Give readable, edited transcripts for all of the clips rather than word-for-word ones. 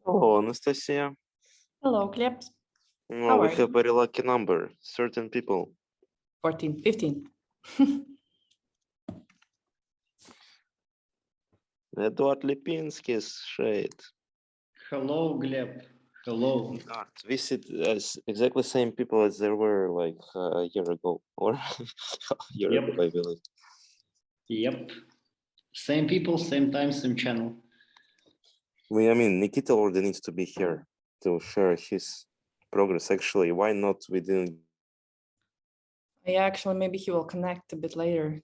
Hello, Anastasia. Hello, Glebs. Oh, How we are you? have very lucky number. Certain people. 14, 15. Eduard Lipinskis, shade. Hello, Gleb. Hello. Eduard, we see exactly same people as there were like a year ago, or a year Yep. ago, I believe. Yep. Same people, same time, same channel. I mean, Nikita already needs to be here to share his progress. Actually, why not? We didn't. Yeah, actually, maybe he will connect a bit later.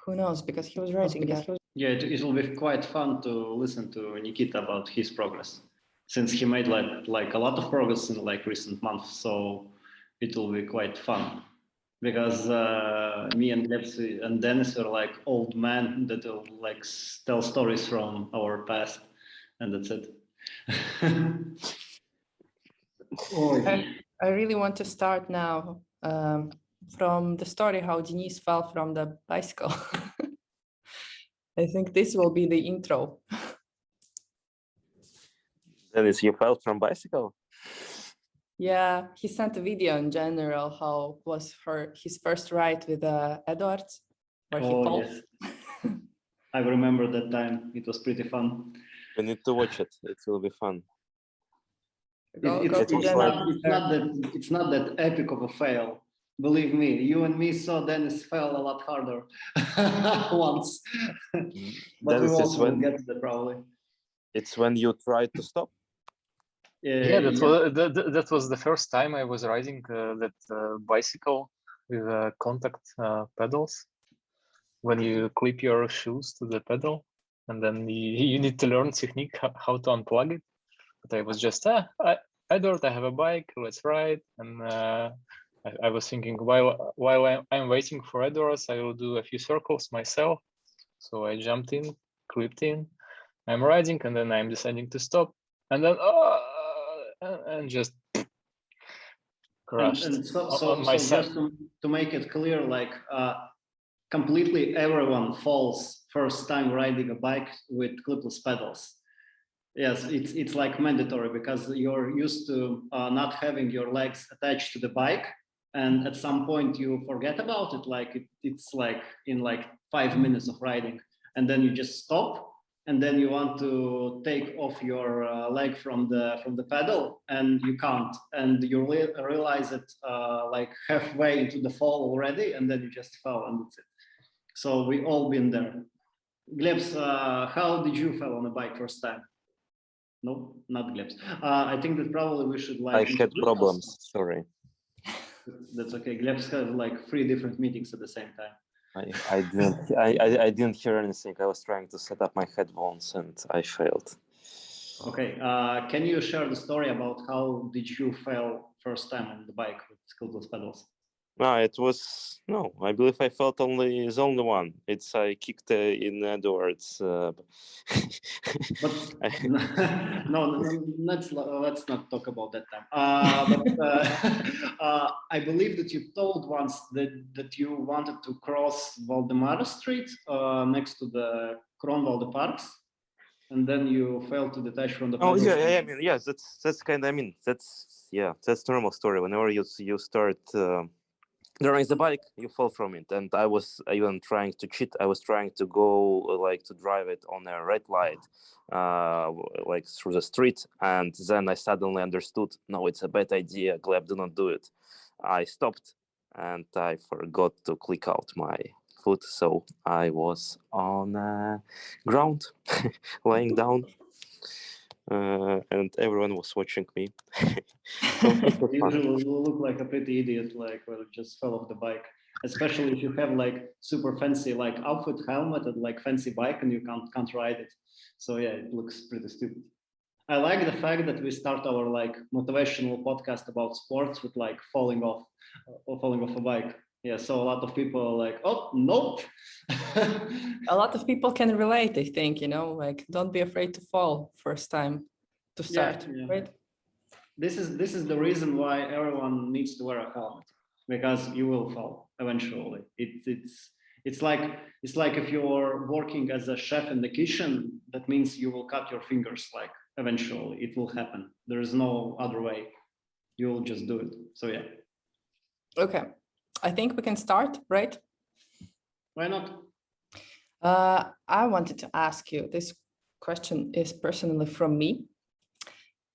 Who knows? Because he was writing that. Yeah, it will be quite fun to listen to Nikita about his progress, since he made like a lot of progress in like recent months. So it will be quite fun because me and Glebs and Dennis are like old men that will like tell stories from our past, and that's it. I really want to start now from the story how Deniss fell from the bicycle. I think this will be the intro. Dennis, you fell from bicycle? Yeah, he sent a video in general how was his first ride with Eduards, where he fell. Yes. I remember that time. It was pretty fun. We need to watch it. It will be fun. It's not that epic of a fail. Believe me, you and me saw Dennis fail a lot harder once. But we also will get to that probably. It's when you tried to stop? Yeah, that was the first time I was riding that bicycle with contact pedals. When you clip your shoes to the and then you need to learn technique how to unplug it. But I was just, Eduard, I have a bike, let's ride. And I was thinking, while I'm waiting for Eduard, I will do a few circles myself. So I jumped in, clipped in, I'm riding, and then I'm deciding to stop. And then, and just crashed on myself. Just to make it clear, like completely everyone falls first time riding a bike with clipless pedals. Yes, it's like mandatory because you're used to not having your legs attached to the bike, and at some point you forget about it. Like it's like in like 5 minutes of riding, and then you just stop, and then you want to take off your leg from the pedal, and you can't, and you realize it like halfway into the fall already, and then you just fell, and that's it. So we all been there. Glebs, how did you fall on a bike first time? No, not Glebs. I think that probably we should like. I had problems. Sorry. That's okay. Glebs had like 3 different meetings at the same time. I didn't hear anything. I was trying to set up my headphones and I failed. Okay. Can you share the story about how did you fail first time on the bike with clipless pedals? No, it was no. I believe I felt only one. It's I kicked in Eduard's. But no, let's not talk about that time. I believe that you told once that you wanted to cross Valdemar Street next to the Kronwalde Parks, and then you failed to detach from the. Oh yeah. I mean, yes, that's kind of. I mean, that's normal story. Whenever you start. During the bike, you fall from it, and I was even trying to cheat. I was trying to go like to drive it on a red light, like through the street, and then I suddenly understood, no, it's a bad idea. Gleb, do not do it. I stopped, and I forgot to click out my foot, so I was on ground, laying down. And everyone was watching me. So you usually look like a pretty idiot, like well, just fell off the bike. Especially if you have like super fancy like outfit, helmet, and like fancy bike, and you can't ride it. So yeah, it looks pretty stupid. I like the fact that we start our like motivational podcast about sports with like falling off a bike. Yeah, so a lot of people are like, oh, nope. A lot of people can relate, I think, like don't be afraid to fall first time to start, right? This is the reason why everyone needs to wear a helmet, because you will fall eventually. It's like if you're working as a chef in the kitchen, that means you will cut your fingers like eventually it will happen. There is no other way. You will just do it. So yeah. Okay, I think we can start, right? Why not? I wanted to ask you, this question is personally from me.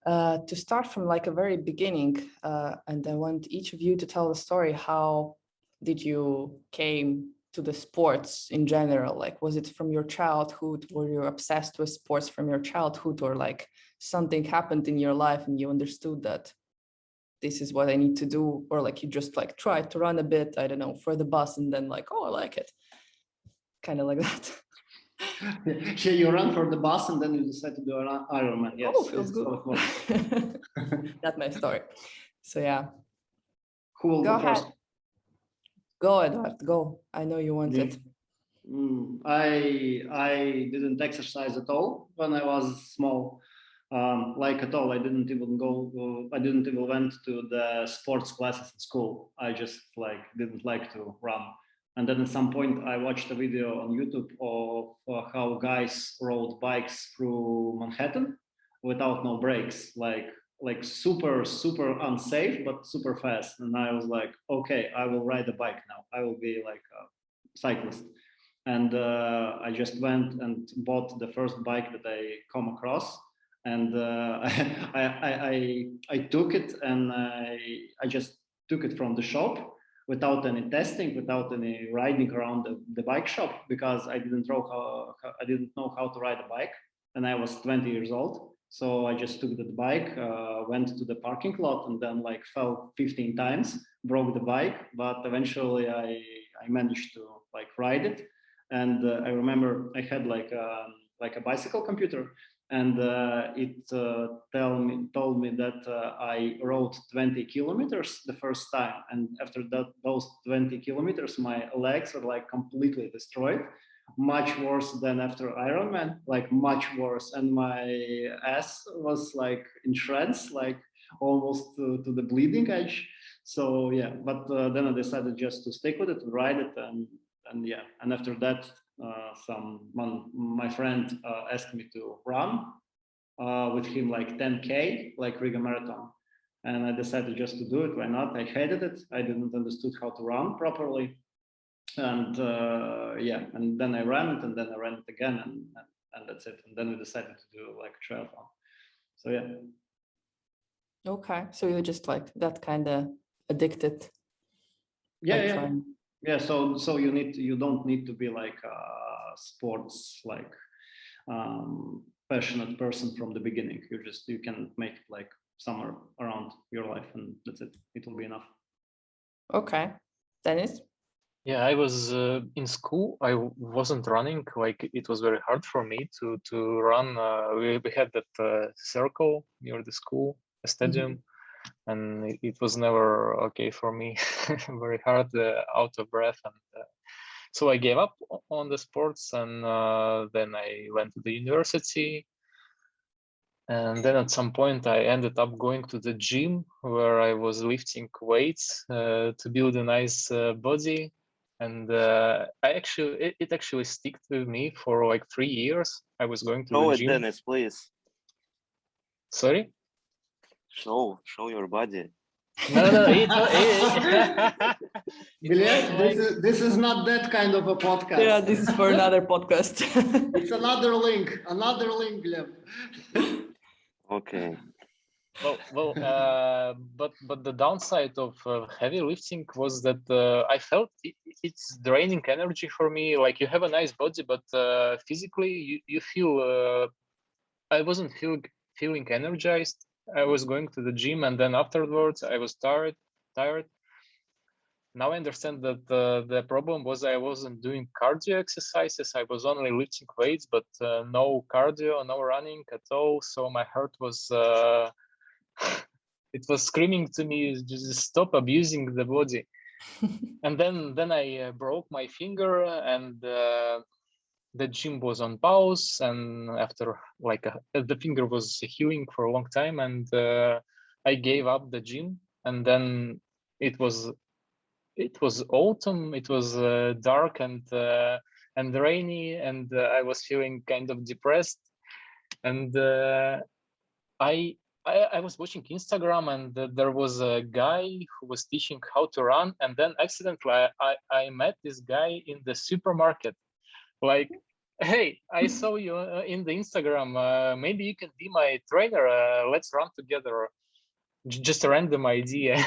To start from like a very beginning, and I want each of you to tell the story. How did you came to the sports in general? Like, was it from your childhood? Were you obsessed with sports from your childhood, or like something happened in your life and you understood that this is what I need to do? Or like you just like tried to run a bit, I don't know, for the bus, and then like, oh, I like it. Kind of like that. Yeah, you run for the bus and then you decide to do an Ironman. Yes, Oh, feels good. That's my story. So yeah. Who will Go go first? ahead. Go, Eduard, go. I know you want it. I didn't exercise at all when I was small. Like at all, I didn't even go. I didn't even went to the sports classes in school. I just like didn't like to run. And then at some point, I watched a video on YouTube of how guys rode bikes through Manhattan without no brakes, like super unsafe but super fast. And I was like, okay, I will ride a bike now. I will be like a cyclist. And I just went and bought the first bike that I come across. And I took it, and I just took it from the shop without any testing, without any riding around the bike shop, because I didn't know how to ride a bike, and I was 20 years old. So I just took the bike, went to the parking lot, and then like fell 15 times, broke the bike, but eventually I managed to like ride it. And I remember I had like a bicycle computer, and it told me that I rode 20 kilometers the first time, and after those 20 kilometers, my legs were like completely destroyed, much worse than after Ironman, like much worse, and my ass was like in shreds, like almost to the bleeding edge. So yeah, but then I decided just to stick with it, ride it, and yeah, and after that, my friend asked me to run with him like 10K, like Riga Marathon. And I decided just to do it. Why not? I hated it. I didn't understood how to run properly. And yeah, and then I ran it, and then I ran it again, and that's it. And then we decided to do like a triathlon. So yeah. Okay, so you're just like that kind of addicted. Yeah. So you don't need to be like a sports like passionate person from the beginning. You can make it like somewhere around your life, and that's it. It will be enough. Okay, Deniss? Yeah, I was in school. I wasn't running. Like it was very hard for me to run. We had that circle near the school, a stadium, and it was never okay for me. Very hard, out of breath, and so I gave up on the sports. And then I went to the university. And then at some point, I ended up going to the gym where I was lifting weights to build a nice body. And it actually stuck to me for like 3 years. I was going to the gym. Deniss, please. Sorry? Show your body. No. This is not that kind of a podcast. Yeah, this is for another podcast. It's another link, Gleb. Okay. Well, but the downside of heavy lifting was that I felt it's draining energy for me. Like you have a nice body, but physically you feel. I wasn't feeling energized. I was going to the gym, and then afterwards I was tired. Now I understand that the problem was I wasn't doing cardio exercises. I was only lifting weights, but no cardio, no running at all. So my heart was. It was screaming to me, just stop abusing the body. And then I broke my finger, and the gym was on pause. And after the finger was healing for a long time, and I gave up the gym. And then it was autumn. It was dark and rainy, and I was feeling kind of depressed. And I was watching Instagram, and there was a guy who was teaching how to run, and then accidentally I met this guy in the supermarket. Like, hey, I saw you in the Instagram. Maybe you can be my trainer. Let's run together. Just a random idea.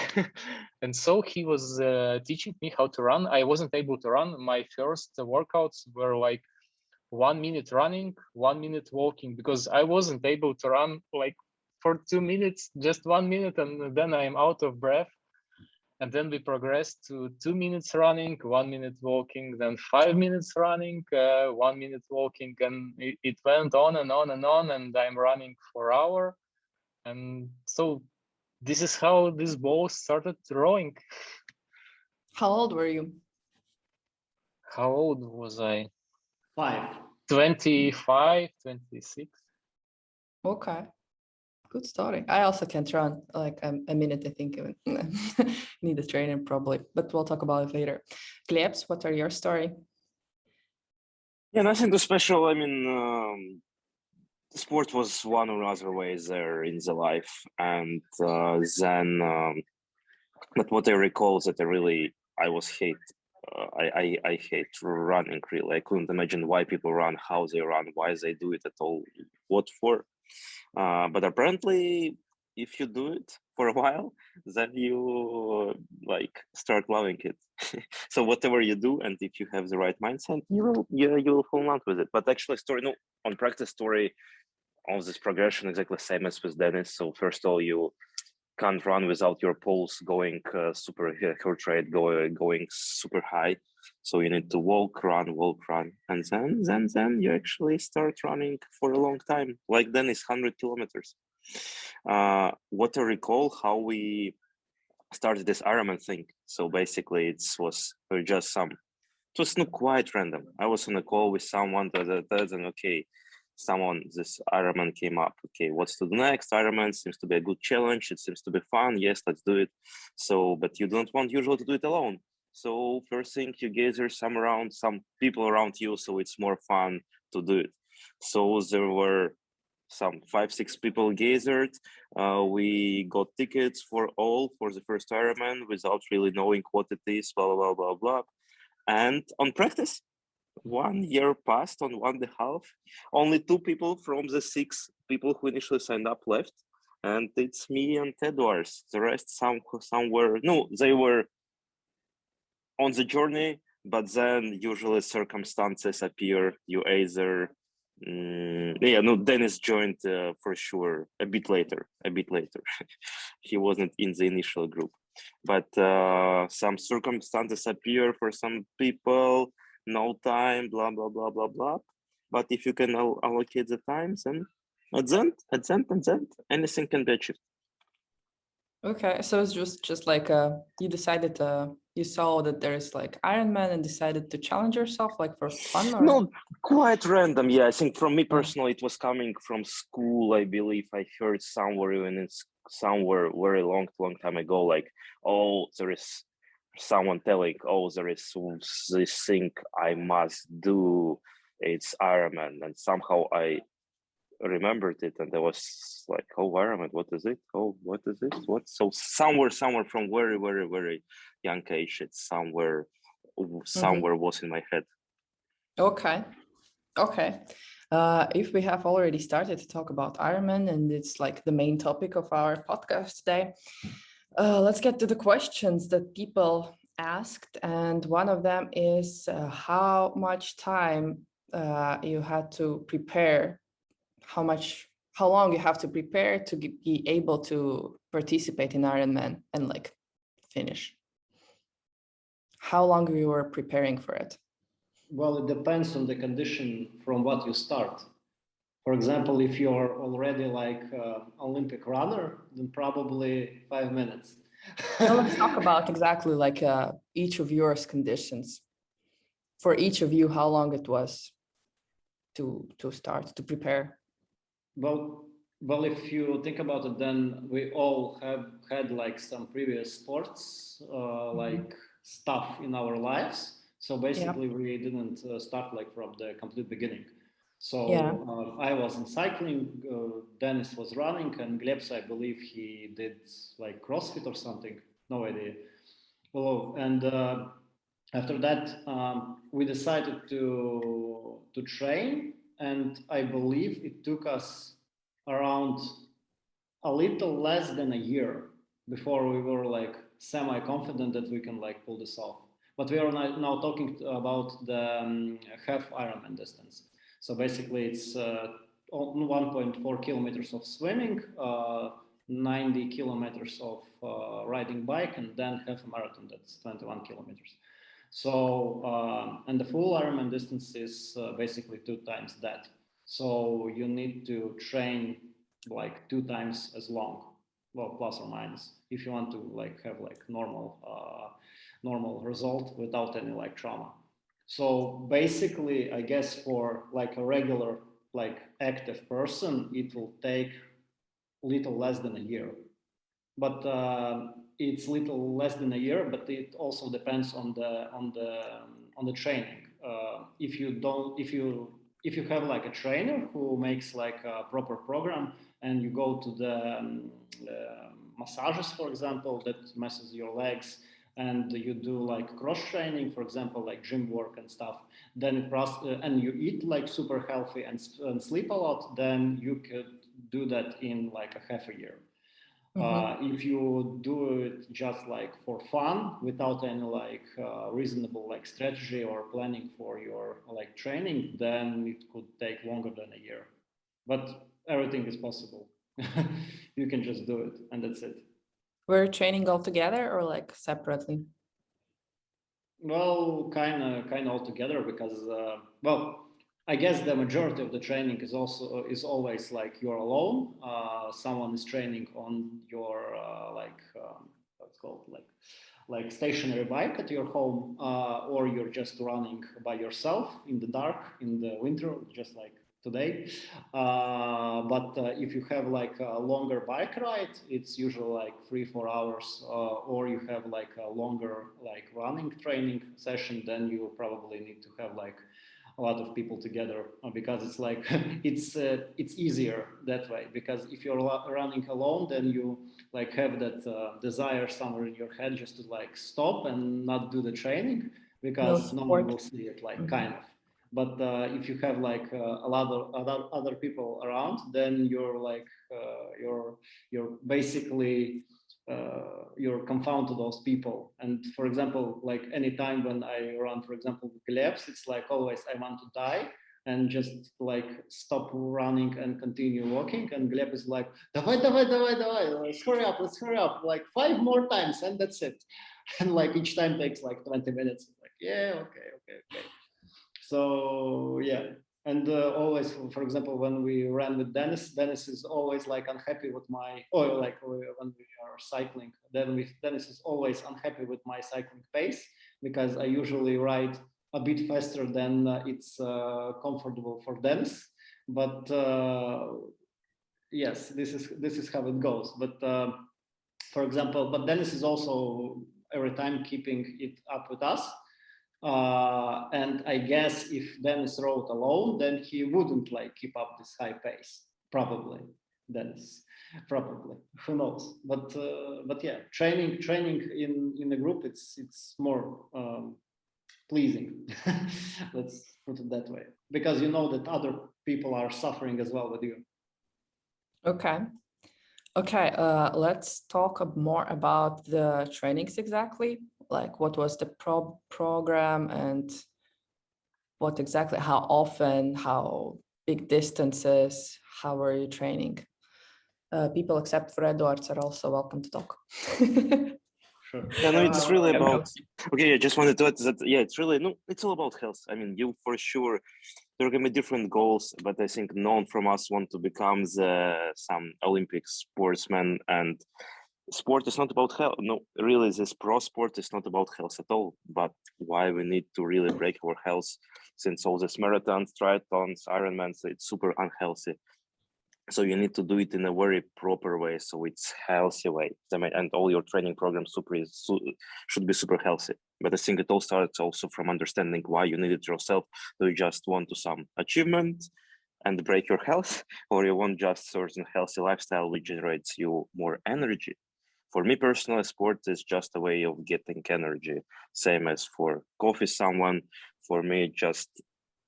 And so he was teaching me how to run. I wasn't able to run. My first workouts were like 1 minute running, 1 minute walking, because I wasn't able to run like for 2 minutes, just 1 minute, and then I'm out of breath. And then we progressed to 2 minutes running, 1 minute walking, then 5 minutes running, 1 minute walking, and it went on and on and on, and I'm running for an hour. And so this is how this ball started rowing. How old were you? How old was I? 5. 25, 26. Okay. Good story. I also can't run like a minute, I think. Need a trainer probably, but we'll talk about it later. Glebs, what are your story? Yeah, nothing too special. I mean, sport was one or other ways there in the life, and then but what I recall is that I was hate. I hate running really. I couldn't imagine why people run, how they run, why they do it at all, what for. But apparently, if you do it for a while, then you like start loving it. So whatever you do, and if you have the right mindset, you will fall in love with it. But actually, on practice story of this progression exactly same as with Deniss. So first of all, you can't run without your pulse going super heart rate going super high. So you need to walk, run, and then you actually start running for a long time. Like Deniss, 100 kilometers. What I recall how we started this Ironman thing. So basically, it was quite random. I was on a call with someone and okay, this Ironman came up. Okay, what's to do next? Ironman seems to be a good challenge. It seems to be fun. Yes, let's do it. So, but you don't want usually to do it alone. So first thing, you gather some people around you, so it's more fun to do it. So there were some 5-6 people gathered. We got tickets for the first Ironman without really knowing what it is, blah, blah, blah, blah. And on practice, 1 year passed on 1.5. Only 2 people from the 6 people who initially signed up left. And it's me and Eduard. The rest, somewhere, no, they were on the journey, but then usually circumstances appear. You either, Deniss joined for sure a bit later. He wasn't in the initial group. But some circumstances appear for some people, no time, blah, blah, blah, blah, blah. But if you can allocate the times, and at the end, anything can be achieved. Okay, so it's just like you decided you saw that there is like Ironman and decided to challenge yourself like for fun, or? No, quite random. Yeah, I think from me personally, it was coming from school. I believe I heard somewhere very long time ago, like, oh, there is someone telling, oh, there is this thing I must do. It's Ironman, and somehow I remembered it, and I was like, oh, Ironman, what is it? Oh, what is it? What? So somewhere from very, very, very young age, it's somewhere was in my head. Okay. If we have already started to talk about Ironman and it's like the main topic of our podcast today, let's get to the questions that people asked. And one of them is how much time you had to prepare, how long you have to prepare to be able to participate in Ironman and like finish. How long you were preparing for it? Well, it depends on the condition from what you start. For example, if you're already like Olympic runner, then probably 5 minutes. Now let's talk about exactly like each of your conditions. For each of you, how long it was to start to prepare? Well, if you think about it, then we all have had like some previous sports, like stuff in our lives. So basically, we didn't start like from the complete beginning. So I was in cycling, Deniss was running, and Glebs, I believe he did like CrossFit or something. No idea. Well, and after that, we decided to train, and I believe it took us around a little less than a year before we were like semi-confident that we can like pull this off. But we are now talking about the half Ironman distance. So basically, it's 1.4 kilometers of swimming, 90 kilometers of riding bike, and then half a marathon. That's 21 kilometers. So, and the full Ironman distance is basically 2 times that. So you need to train like 2 times as long, well, plus or minus, if you want to like have like normal result without any like trauma. So basically, I guess for like a regular like active person, it will take little less than a year. But it's little less than a year, but it also depends on the training. If you have like a trainer who makes like a proper program, and you go to the massages, for example, that massages your legs, and you do like cross training, for example, like gym work and stuff, then and you eat like super healthy and sleep a lot, then you could do that in like a half a year. If you do it just like for fun without any like reasonable like strategy or planning for your like training, then it could take longer than a year. But everything is possible. You can just do it, and that's it. We're training all together or like separately? Well, kind of all together, because well, I guess the majority of the training is always like you're alone. Someone is training on your what's called like stationary bike at your home, or you're just running by yourself in the dark in the winter, just like today. But if you have like a longer bike ride, it's usually like 3-4 hours, or you have like a longer like running training session, then you probably need to have like a lot of people together, because it's like it's easier that way, because if you're running alone, then you like have that desire somewhere in your head just to like stop and not do the training, because no one will see it, like kind of. But if you have like a lot of other people around, then you're like you're basically you're confounded to those people. And for example, like anytime when I run, for example, Glebs, it's like always I want to die and just like stop running and continue walking. And Gleb is like, давай, let's hurry up, like 5 more times, and that's it. And like each time takes like 20 minutes. Like, yeah, okay. So yeah, and always, for example, when we ran with Deniss is always like unhappy with my, or like when we are cycling, Deniss is always unhappy with my cycling pace, because I usually ride a bit faster than it's comfortable for Deniss. But yes, this is how it goes. But for example, but Deniss is also every time keeping it up with us. And I guess if Deniss rode alone, then he wouldn't like keep up this high pace. Probably, Deniss, probably. Who knows? But yeah, training in a group, it's more pleasing. Let's put it that way, because you know that other people are suffering as well with you. Okay. Let's talk more about the trainings exactly. Like, what was the program, and what exactly, how often, how big distances, how were you training? People except for Eduards are also welcome to talk. Sure. Yeah, no, it's really about. Okay, I just wanted to add that. Yeah, it's really it's all about health. I mean, you for sure. There are gonna be different goals, but I think none from us want to become some Olympic sportsman. And sport is not about health. No, really, this pro sport is not about health at all. But why we need to really break our health, since all these marathons, triathlons, Ironmans, it's super unhealthy. So you need to do it in a very proper way, so it's healthy way. And all your training programs should be super healthy. But I think it all starts also from understanding why you need it yourself. Do you just want to some achievement, and break your health, or you want just certain healthy lifestyle which generates you more energy. For me personally, sport is just a way of getting energy, same as for coffee someone. For me, just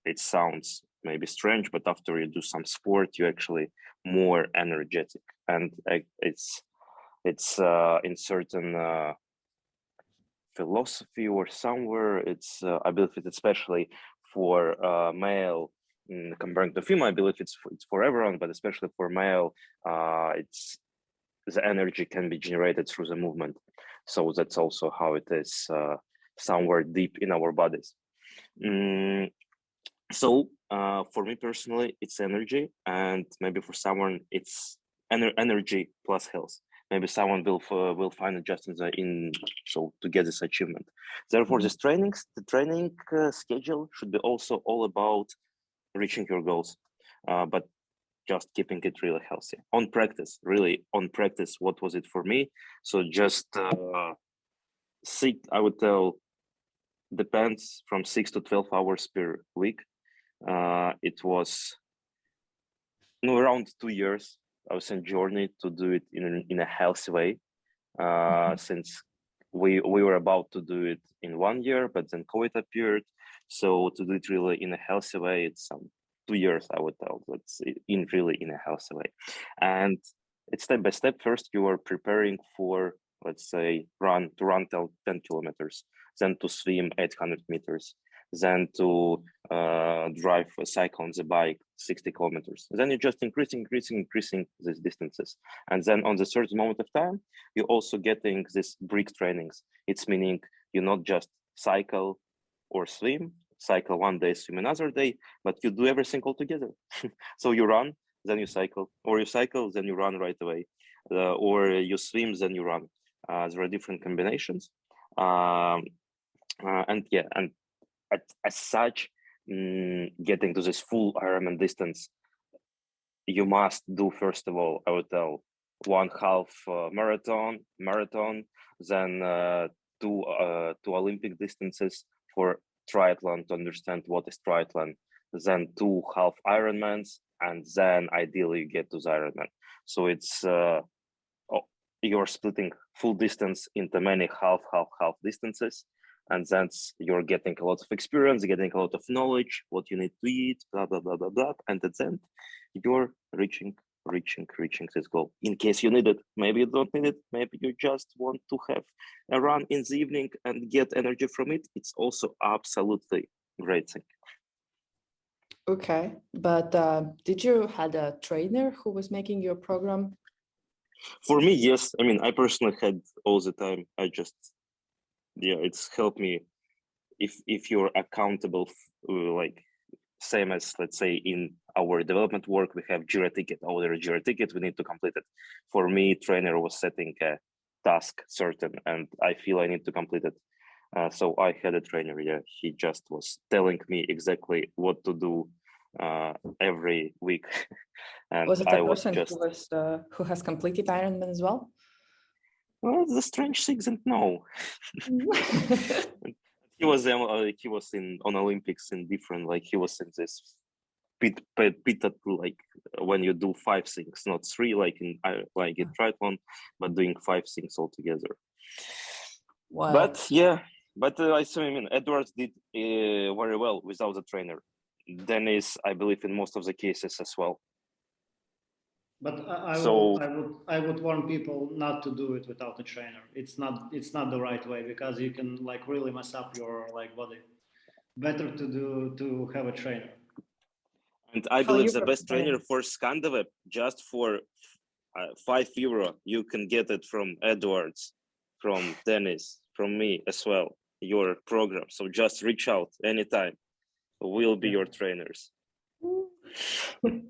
it sounds maybe strange, but after you do some sport, you're actually more energetic, and it's in certain philosophy or somewhere. It's I believe it's especially for male comparing to female. I believe it's for everyone, but especially for male, it's the energy can be generated through the movement. So that's also how it is somewhere deep in our bodies. So for me personally, it's energy, and maybe for someone it's energy plus health. Maybe someone will find it just so to get this achievement. Therefore, the training schedule should be also all about reaching your goals, but just keeping it really healthy. On practice, what was it for me? So just I would tell, depends from 6 to 12 hours per week. It was around 2 years. I was in journey to do it in a healthy way, since we were about to do it in 1 year, but then COVID appeared. So to do it really in a healthy way, it's 2 years, I would tell. That's really in a healthy way. And it's step by step. First, you are preparing for, let's say, to run 10 kilometers, then to swim 800 meters, then to drive a cycle on the bike 60 kilometers. Then you're just increasing these distances. And then on the certain moment of time, you're also getting these brick trainings. It's meaning you not just cycle or swim, cycle one day, swim another day, but you do everything all together. So you run, then you cycle, or you cycle, then you run right away, or you swim, then you run. There are different combinations. And as such, getting to this full Ironman distance, you must do, first of all, I would tell, 1/2 marathon, then two Olympic distances for triathlon to understand what is triathlon, then 2 half Ironmans, and then ideally you get to the Ironman. So it's you're splitting full distance into many half distances, and then you're getting a lot of experience, getting a lot of knowledge, what you need to eat, blah blah blah blah blah, and at the end you're reaching this goal. In case you need it, maybe you don't need it, maybe you just want to have a run in the evening and get energy from it. It's also absolutely great thing. Okay, but did you had a trainer who was making your program? For me, yes. I mean, I personally had all the time. It's helped me. If you're accountable, like same as, let's say, in our development work, we have Jira ticket, Jira ticket, we need to complete it. For me, trainer was setting a task certain, and I feel I need to complete it. So I had a trainer, he just was telling me exactly what to do every week. And was it a I was person just who has completed Ironman as well? Well, the strange thing isn't no. He was on Olympics in different, like he was in this pit like when you do 5 things, not 3 like in triathlon, but doing 5 things altogether. Wow. But I mean, Eduard did very well without the trainer. Deniss, I believe, in most of the cases as well. But I would warn people not to do it without a trainer. It's not the right way, because you can like really mess up your body. Better to have a trainer. And I believe the best trainer for Scandiweb, just for €5, you can get it from Eduards, from Deniss, from me as well, your program. So just reach out anytime. We'll be your trainers.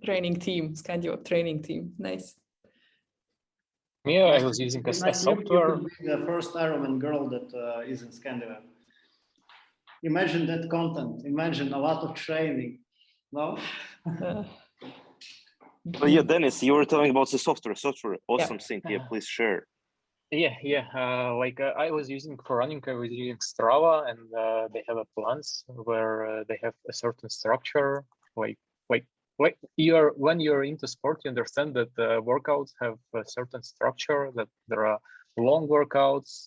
Training team, Scandiweb training team. Nice. Yeah, I was using a software. You could be the first Ironman girl that is in Scandiweb. Imagine that content. Imagine a lot of training. No? But yeah, Deniss, you were talking about the software. Awesome thing. Yeah, please share. I was using for running, I was using Strava, and they have a plans where they have a certain structure, like when you're into sport, you understand that workouts have a certain structure, that there are long workouts,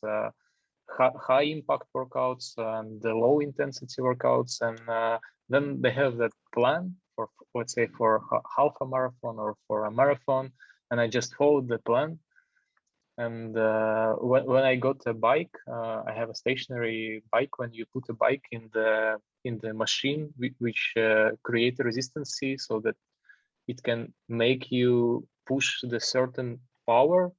high impact workouts, and the low intensity workouts, and then they have that plan for, let's say, for half a marathon or for a marathon, and I just followed the plan. And when I got a bike, I have a stationary bike. When you put a bike in the machine, which create resistance, so that it can make you push the certain power,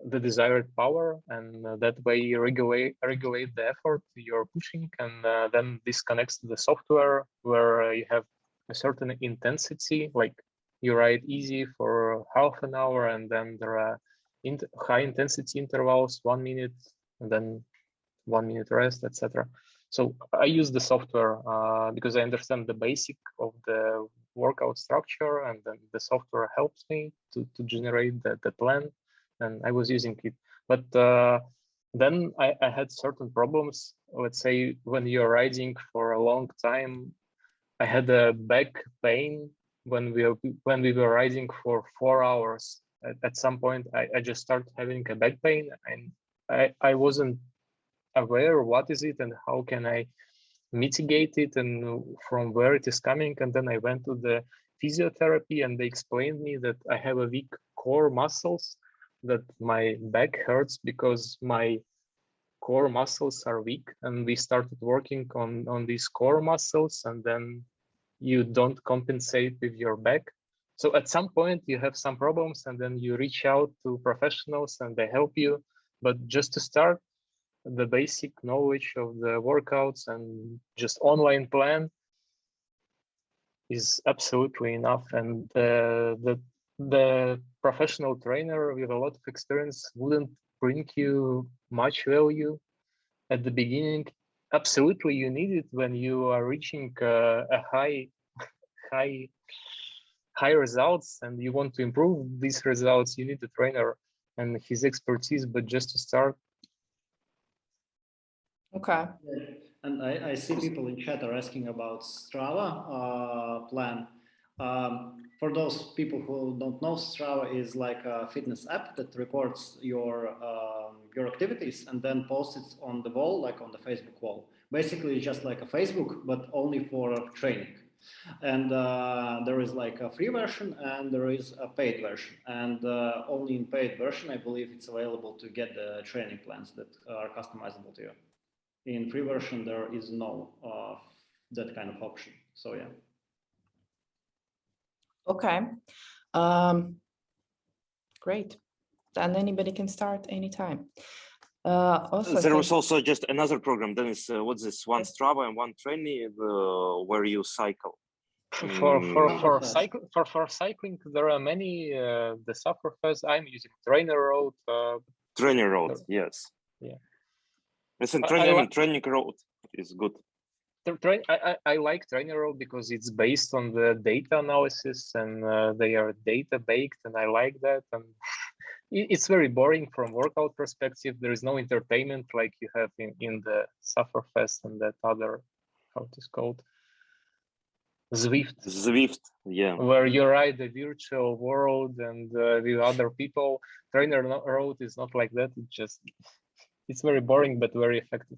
the desired power, and that way you regulate the effort you're pushing, and then this connects to the software where you have a certain intensity, like you ride easy for half an hour, and then there are high intensity intervals, 1 minute, and then 1 minute rest, etc. So I use the software because I understand the basic of the workout structure, and then the software helps me to generate the plan, and I was using it. But then I had certain problems. Let's say when you're riding for a long time, I had a back pain when we were riding for 4 hours. At some point, I just started having a back pain, and I wasn't aware what is it and how can I mitigate it and from where it is coming. And then I went to the physiotherapy, and they explained me that I have a weak core muscles, that my back hurts because my core muscles are weak, and we started working on these core muscles, and then you don't compensate with your back. So at some point you have some problems, and then you reach out to professionals and they help you. But just to start, the basic knowledge of the workouts and just online plan is absolutely enough. And the professional trainer with a lot of experience wouldn't bring you much value at the beginning. Absolutely, you need it when you are reaching a high results and you want to improve these results. You need the trainer and his expertise, but just to start. Okay. And I see people in chat are asking about Strava plan. For those people who don't know, Strava is like a fitness app that records your activities and then posts it on the wall, like on the Facebook wall. Basically, it's just like a Facebook, but only for training. And there is like a free version and there is a paid version. And only in paid version, I believe it's available to get the training plans that are customizable to you. In free version, there is no that kind of option. So yeah. Okay. Great. Then anybody can start anytime. Also, there was also just another program. Dennis, what's this? One Strava and one Training, where you cycle. For cycling, there are many. The Sufferfest. I'm using Trainer Road. Trainer Road, yes. Yeah. I think Training Road is good. I like Trainer Road because it's based on the data analysis and they are data baked, and I like that. And it's very boring from workout perspective. There is no entertainment like you have in the Sufferfest and that other, how it is called, Zwift, yeah, where you ride the virtual world and with other people. Trainer Road is not like that. It's very boring but very effective.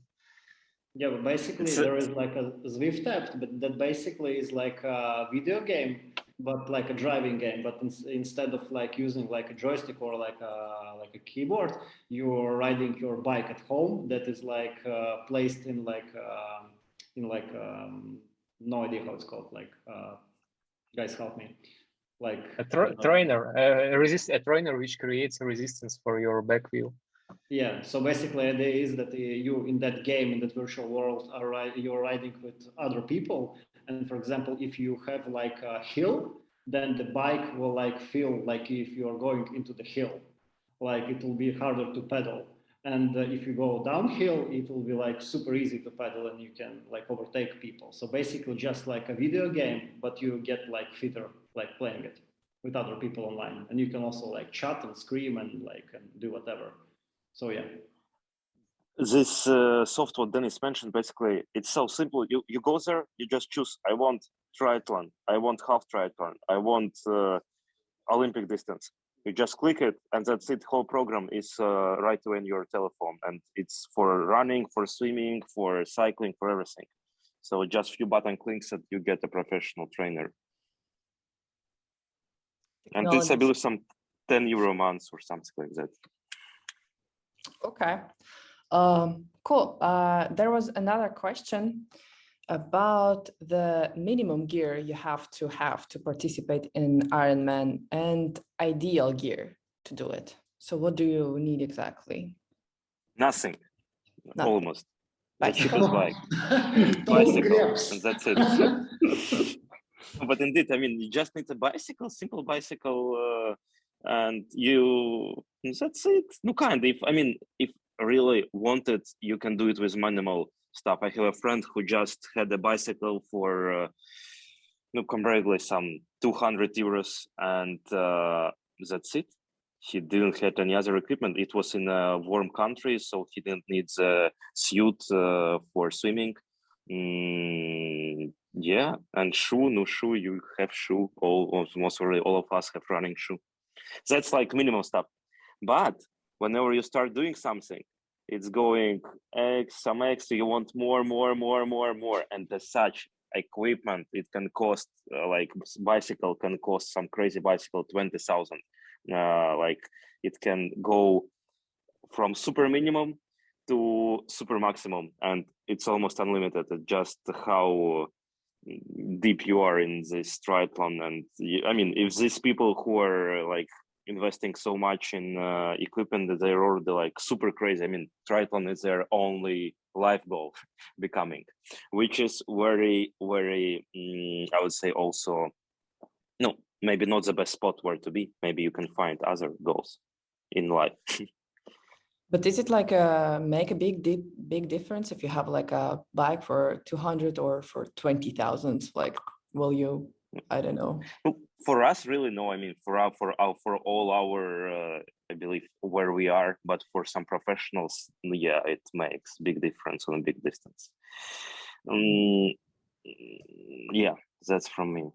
Yeah, but basically there is like a Zwift app, but that basically is like a video game, but like a driving game. But instead of like using like a joystick or like a keyboard, you're riding your bike at home. That is like placed in like no idea how it's called. Like guys, help me. Like a trainer, a trainer which creates a resistance for your back wheel. Yeah, so basically the idea is that you in that game, in that virtual world, you're riding with other people. And for example, if you have like a hill, then the bike will like feel like if you're going into the hill, like it will be harder to pedal. And if you go downhill, it will be like super easy to pedal and you can like overtake people. So basically just like a video game, but you get like fitter, like playing it with other people online. And you can also like chat and scream and like and do whatever. So yeah. This software Dennis mentioned, basically, it's so simple. You go there, you just choose, I want triathlon, I want half triathlon, I want Olympic distance. You just click it, and that's it. Whole program is right away in your telephone, and it's for running, for swimming, for cycling, for everything. So just few button clicks and you get a professional trainer. And it's, I believe, some €10 a month or something like that. Okay, cool. There was another question about the minimum gear you have to participate in Ironman and ideal gear to do it. So what do you need exactly? Nothing. Almost. The Bicycle. cheapest bike. Bicycle, and that's it. But indeed, I mean, you just need a bicycle, simple bicycle, and that's it. No, kind. If really wanted, you can do it with minimal stuff. I have a friend who just had a bicycle for comparatively some €200, and that's it. He didn't have any other equipment. It was in a warm country, so he didn't need a suit for swimming. Yeah, and no shoe. You have shoe. Almost really all of us have running shoe. That's like minimum stuff. But whenever you start doing something, it's going some extra. You want more, and as such, equipment it can cost like bicycle can cost some crazy bicycle 20,000. Like it can go from super minimum to super maximum, and it's almost unlimited. Just how deep you are in this triathlon. And if these people who are like investing so much in equipment that they're already like super crazy. Triathlon is their only life goal becoming, which is very, very, I would say also, no, maybe not the best spot where to be. Maybe you can find other goals in life. But is it like make a big difference if you have like a bike for 200 or for 20,000? Like, will you? I don't know. For us, really, no. For all our, I believe where we are, but for some professionals, yeah, it makes big difference on a big distance. Yeah, that's from me.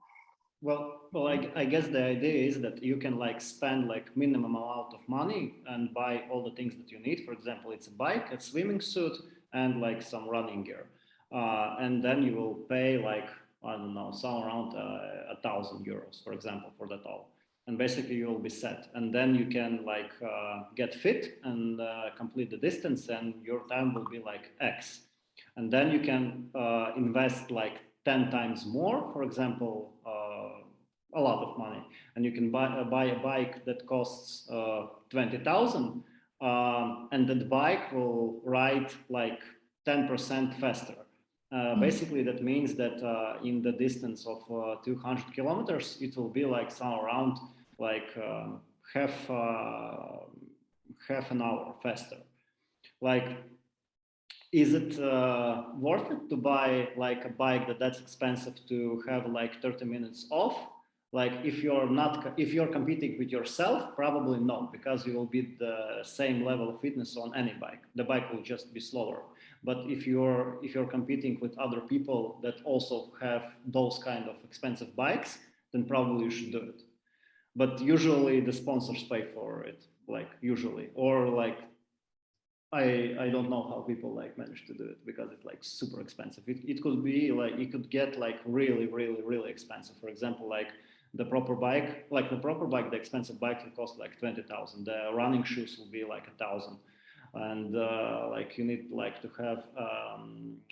Well, I guess the idea is that you can like spend like minimum amount of money and buy all the things that you need. For example, it's a bike, a swimming suit, and like some running gear. And then you will pay like, I don't know, some around €1,000, for example, for that all. And basically you will be set. And then you can like get fit and complete the distance, and your time will be like X. And then you can invest like 10 times more, for example, a lot of money, and you can buy a bike that costs 20,000, and that bike will ride like 10% faster. Basically, that means that in the distance of 200 kilometers, it will be like somewhere around like half an hour faster. Like, is it worth it to buy like a bike that's expensive to have like 30 minutes off? Like if you're competing with yourself, probably not, because you will be the same level of fitness on any bike. The bike will just be slower. But if you're competing with other people that also have those kind of expensive bikes, then probably you should do it. But usually the sponsors pay for it, like usually, or like I don't know how people like manage to do it, because it's like super expensive. It could be like, it could get like really, really, really expensive. For example, like the expensive bike will cost like 20,000. The running shoes will be like 1,000. And like you need like to have a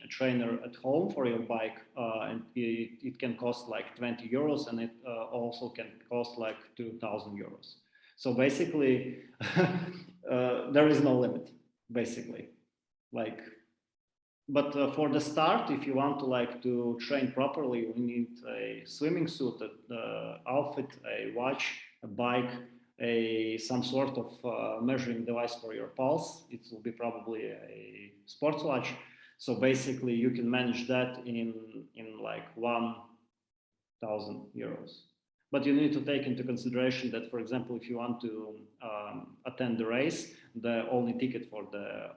trainer at home for your bike, and it can cost like €20, and it also can cost like €2,000. So basically, there is no limit. Basically, like, but for the start, if you want to like to train properly, you need a swimming suit, outfit, a watch, a bike, some sort of measuring device for your pulse. It will be probably a sports watch. So basically, you can manage that in like €1,000. But you need to take into consideration that, for example, if you want to attend the race, the only ticket for the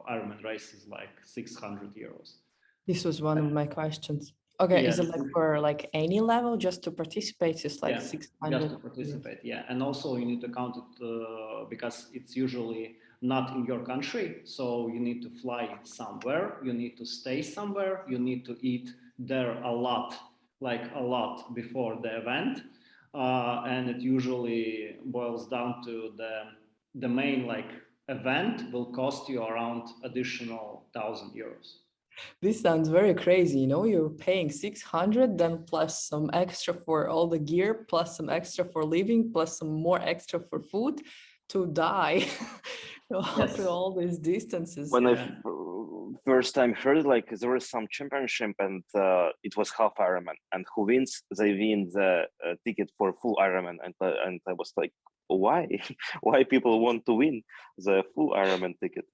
Ironman race is like €600. This was one of my questions. Okay, Yeah, is it like for like any level just to participate? It's like yeah, 600. just to participate. Yeah, and also you need to count it because it's usually not in your country, so you need to fly somewhere, you need to stay somewhere, you need to eat there a lot, like a lot before the event, and it usually boils down to the main like event will cost you around additional €1,000. This sounds very crazy. You know, you're paying 600, then plus some extra for all the gear, plus some extra for living, plus some more extra for food to die Yes. through all these distances. When Yeah. I first time heard it, like there was some championship and it was half Ironman, and who wins, they win the ticket for full Ironman, and I was like, why? Why people want to win the full Ironman ticket?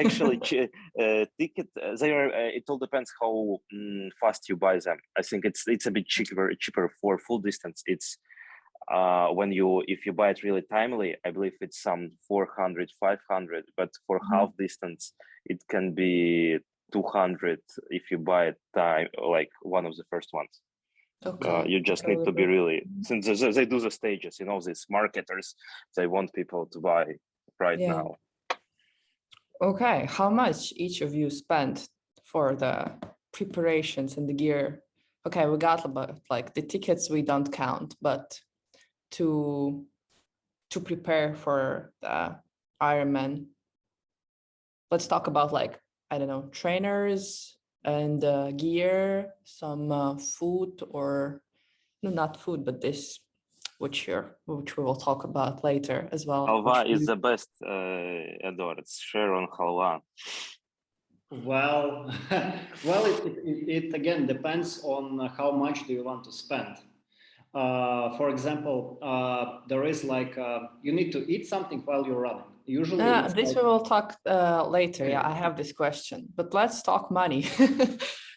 Actually, ticket they are. It all depends how fast you buy them. I think it's a bit cheaper for full distance. It's if you buy it really timely, I believe it's some 400, 500, but for half distance, it can be 200 if you buy it time, like one of the first ones. Okay. You just need to be really, since they do the stages, you know, these marketers, they want people to buy right now. Okay, how much each of you spent for the preparations and the gear? Okay, we got about like the tickets we don't count, but to prepare for the Ironman, let's talk about like, I don't know, trainers and gear, some food, or no, not food, but this, which we will talk about later as well. Halva is the best, Eduard. It's share on halva. Well, it again depends on how much do you want to spend. For example, there is like you need to eat something while you're running. Usually, this we will talk later. Yeah, I have this question, but let's talk money.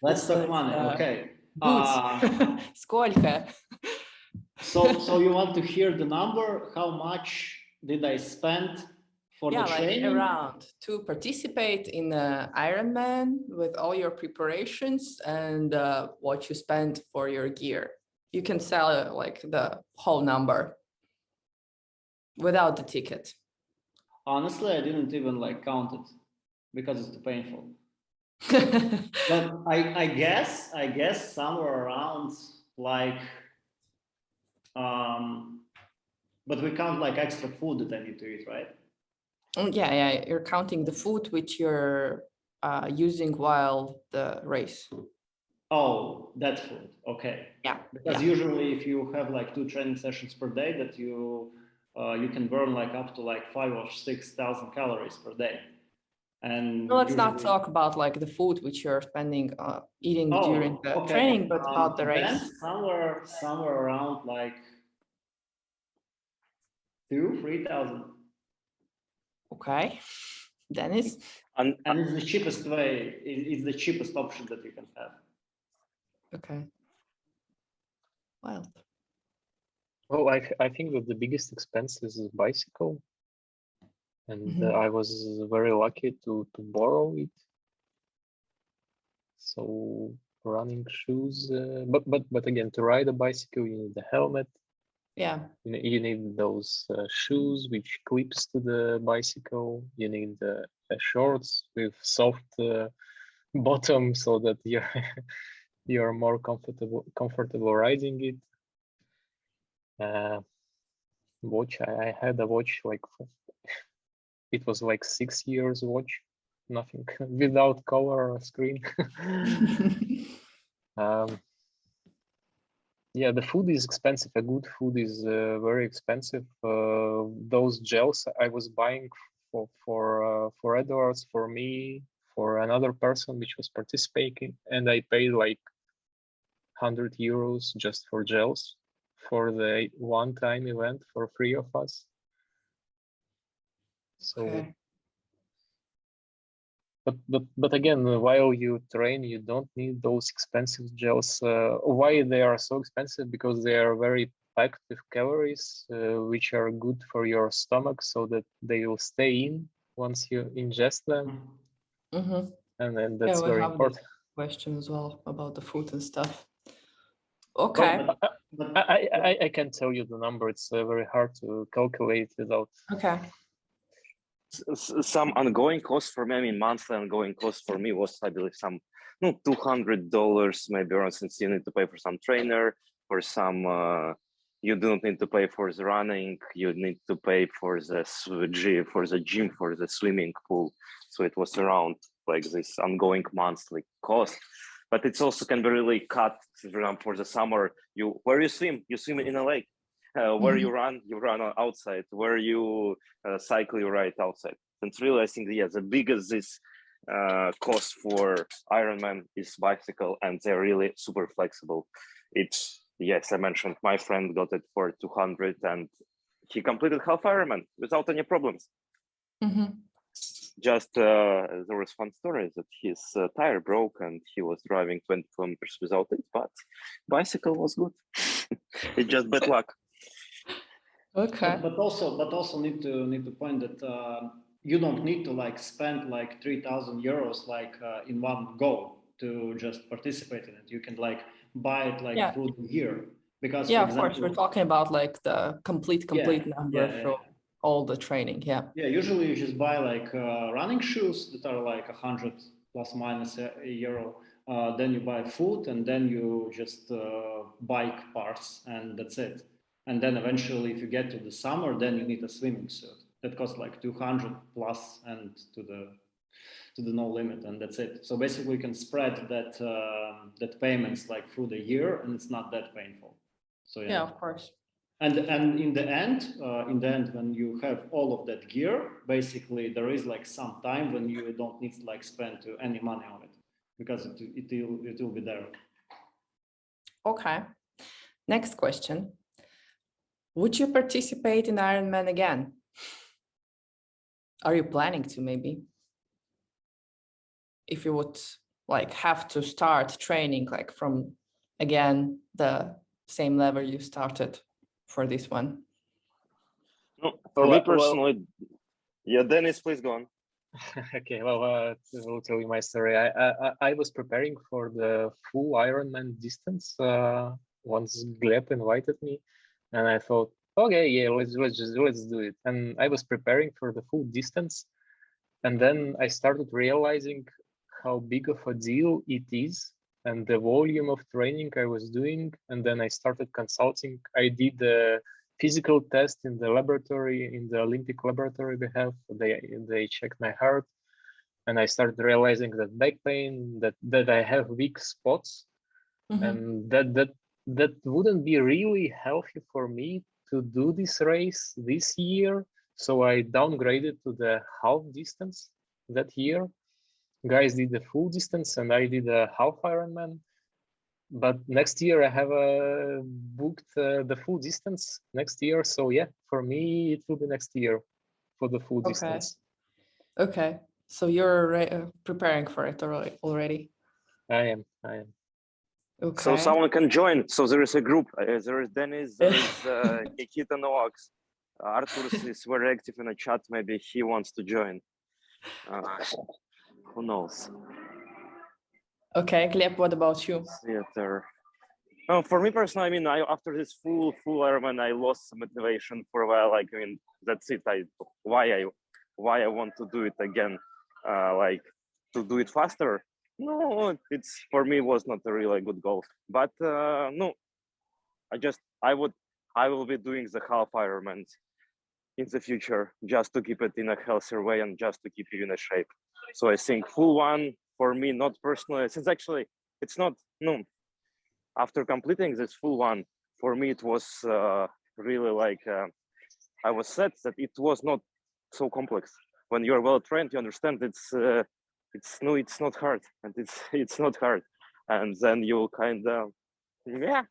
Let's talk money. Okay. Boots. Сколько? So you want to hear the number? How much did I spend for the training? Like around to participate in Ironman with all your preparations and what you spent for your gear. You can sell like the whole number without the ticket. Honestly, I didn't even like count it because it's too painful. But I guess somewhere around like but we count like extra food that I need to eat, right? Yeah, you're counting the food which you're using while the race. Oh, that food. Okay. Yeah. Because usually if you have like 2 training sessions per day, that you can burn like up to like 5,000 or 6,000 calories per day. And let's not talk about like the food which you're spending eating during the training, but about the race. Somewhere around like 2,000-3,000. Okay, Dennis. And it's the cheapest way. It's the cheapest option that you can have. Okay. Wild. Well, I think that the biggest expense is a bicycle, and I was very lucky to borrow it. So running shoes, but again, to ride a bicycle, you need a helmet. Yeah. You need those shoes which clips to the bicycle. You need shorts with soft bottom so that you're more comfortable riding it. Watch. I had a watch like it was like 6 years watch, nothing without color or screen. Yeah, the food is expensive. A good food is very expensive. Those gels I was buying for Edwards, for me, for another person which was participating, and I paid like €100 just for gels for the one-time event for 3 of us. So, okay. but again, while you train, you don't need those expensive gels. Why they are so expensive? Because they are very packed with calories, which are good for your stomach, so that they will stay in once you ingest them. And then that's very important. question as well about the food and stuff. Okay. But I can tell you the number. It's very hard to calculate without. Okay. Some ongoing cost for me, I mean, monthly ongoing cost for me was, I believe, some $200 maybe around, since you need to pay for some trainer, for some, you don't need to pay for the running, you need to pay for the gym, for the swimming pool. So it was around like this ongoing monthly cost. But it's also can be really cut, for example, for the summer. Where you swim in a lake. Where you run outside. Where you cycle, you ride outside. And really, I think, the biggest this cost for Ironman is bicycle, and they're really super flexible. Yes, I mentioned my friend got it for 200, and he completed half Ironman without any problems. Just there was one story that his tire broke and he was driving 20 kilometers without it, but bicycle was good. It's just bad luck. Okay. But also need to point that you don't need to like spend like 3,000 euros like in one go to just participate in it. You can like buy it like through the year, because Yeah, for of course, we're talking about like the complete number for all the training. Yeah. Usually you just buy like running shoes that are like 100 plus minus euro. Then you buy food, and then you just bike parts, and that's it. And then eventually, if you get to the summer, then you need a swimming suit that costs like 200 plus, and to the no limit, and that's it. So basically, you can spread that payments like through the year, and it's not that painful. So yeah, of course. And in the end, when you have all of that gear, basically there is like some time when you don't need to like spend any money on it, because it will be there. Okay. Next question. Would you participate in Ironman again? Are you planning to, maybe? If you would like have to start training like from again the same level you started for this one. No, for me personally, Dennis, please go on. Okay, well, I'll tell you my story. I was preparing for the full Ironman distance once Gleb invited me, and I thought, okay, yeah, let's do it. And I was preparing for the full distance, and then I started realizing how big of a deal it is, and the volume of training I was doing. And then I started consulting. I did the physical test in the laboratory, in the Olympic laboratory we have. They checked my heart, and I started realizing that back pain, that I have weak spots, and that wouldn't be really healthy for me to do this race this year. So I downgraded to the half distance that year. Guys did the full distance, and I did a half Ironman. But next year I have booked the full distance next year. So yeah, for me it will be next year for the full distance. Okay, so you're preparing for it already. I am. Okay. So someone can join. So there is a group. There is Dennis. There is Nikita Noaks. Artur is very active in the chat. Maybe he wants to join. Who knows? Okay, Gleb, what about you? Theater. For me personally, I mean, after this full Ironman, I lost some motivation for a while. Like, I mean, that's it. Why I want to do it again, like to do it faster. No, it's for me was not a really good goal. But no, I will be doing the half Ironman in the future, just to keep it in a healthier way and just to keep you in a shape. So I think full one for me, not personally, since actually it's not, no, after completing this full one, for me, it was really like, I was sad that it was not so complex. When you're well trained, you understand it's not hard, and it's not hard. And then you kind of,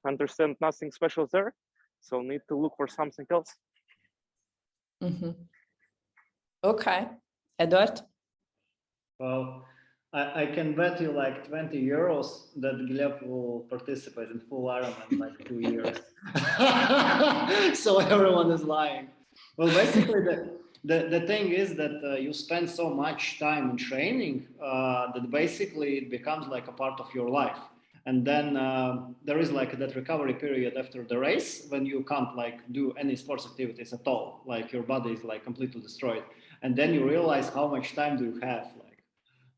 understand nothing special there. So need to look for something else. Okay, Eduard? Well, I can bet you like 20 euros that Gleb will participate in full Ironman in like 2 years. So everyone is lying. Well, the thing is that you spend so much time in training that basically it becomes like a part of your life. And then there is like that recovery period after the race when you can't like do any sports activities at all. Like your body is like completely destroyed. And then you realize how much time do you have.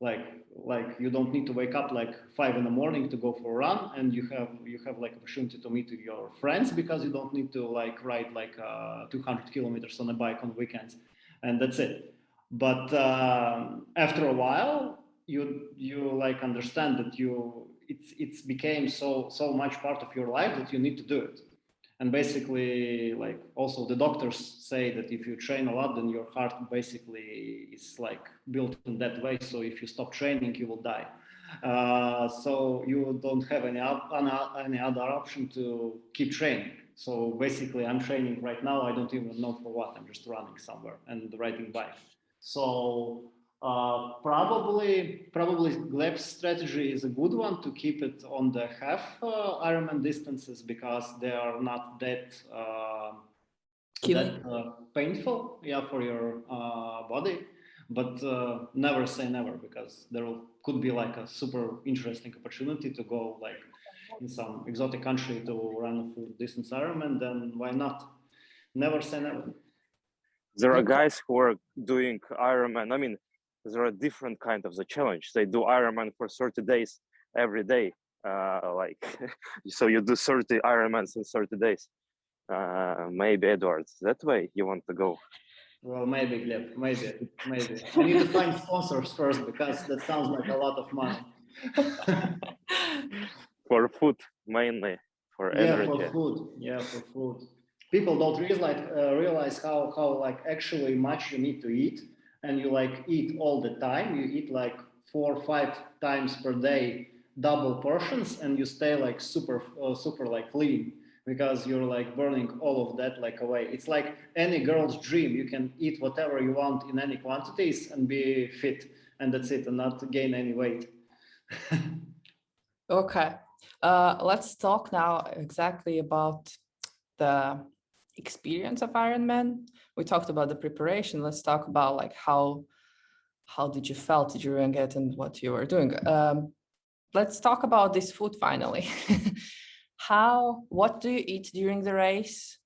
Like you don't need to wake up like 5 in the morning to go for a run, and you have like opportunity to meet with your friends because you don't need to like ride like 200 kilometers on a bike on weekends, and that's it. But after a while you like understand that it's became so much part of your life that you need to do it. And basically, like also the doctors say that if you train a lot, then your heart basically is like built in that way. So if you stop training, you will die. So you don't have any other option to keep training. So basically, I'm training right now. I don't even know for what. I'm just running somewhere and riding bike. So probably Gleb's strategy is a good one to keep it on the half Ironman distances because they are not that painful, for your body. But never say never, because there could be like a super interesting opportunity to go like in some exotic country to run a full distance Ironman. Then why not? Never say never. There are guys who are doing Ironman. I mean, there are different kind of the challenge. They do Ironman for 30 days every day. Like, so you do 30 Ironmans in 30 days. Maybe Eduard, that way you want to go. Well, maybe, Gleb, maybe. I need to find sponsors first, because that sounds like a lot of money. For food, mainly, for energy. For food. People don't realize how like actually much you need to eat, and you like eat all the time. You eat like 4 or 5 times per day, double portions, and you stay like super like lean, because you're like burning all of that like away. It's like any girl's dream. You can eat whatever you want in any quantities and be fit, and that's it, and not gain any weight. Okay, let's talk now exactly about the experience of Ironman. We talked about the preparation. Let's talk about like how did you felt during it and what you were doing. Let's talk about this food finally. What do you eat during the race?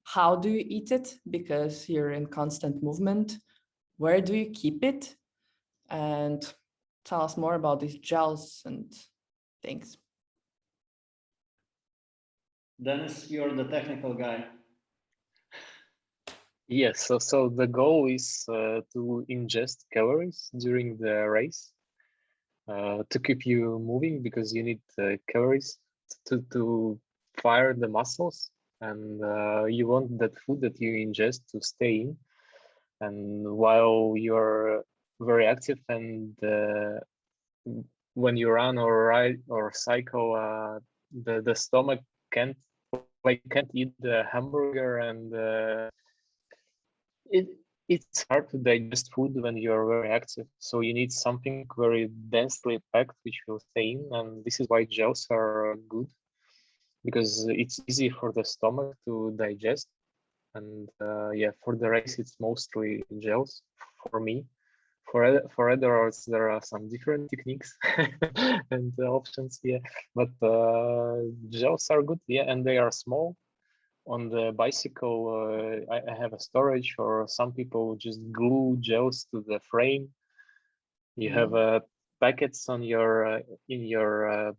How do you eat it? Because you're in constant movement. Where do you keep it? And tell us more about these gels and things. Dennis, you're the technical guy. Yes, so the goal is to ingest calories during the race to keep you moving, because you need calories to fire the muscles, and you want that food that you ingest to stay in. And while you're very active, and when you run or ride or cycle, the stomach can't eat the hamburger, and it's hard to digest food when you're very active. So you need something very densely packed which will stay in, and this is why gels are good, because it's easy for the stomach to digest. And for the race it's mostly gels for me. For Eduards, there are some different techniques and options, but gels are good, and they are small. On the bicycle, I have a storage, or some people just glue gels to the frame. You have packets on your in your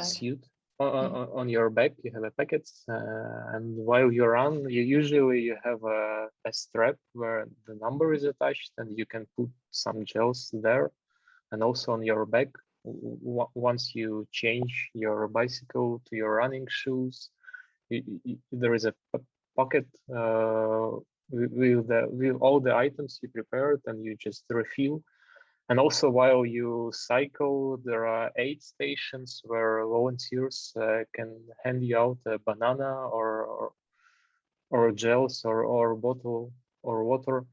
suit. On your back, you have a packets, and while you run, you have a strap where the number is attached, and you can put some gels there. And also on your back, once you change your bicycle to your running shoes, there is a pocket with all the items you prepared, and you just refill. And also, while you cycle, there are aid stations where volunteers can hand you out a banana or gels or bottle or water.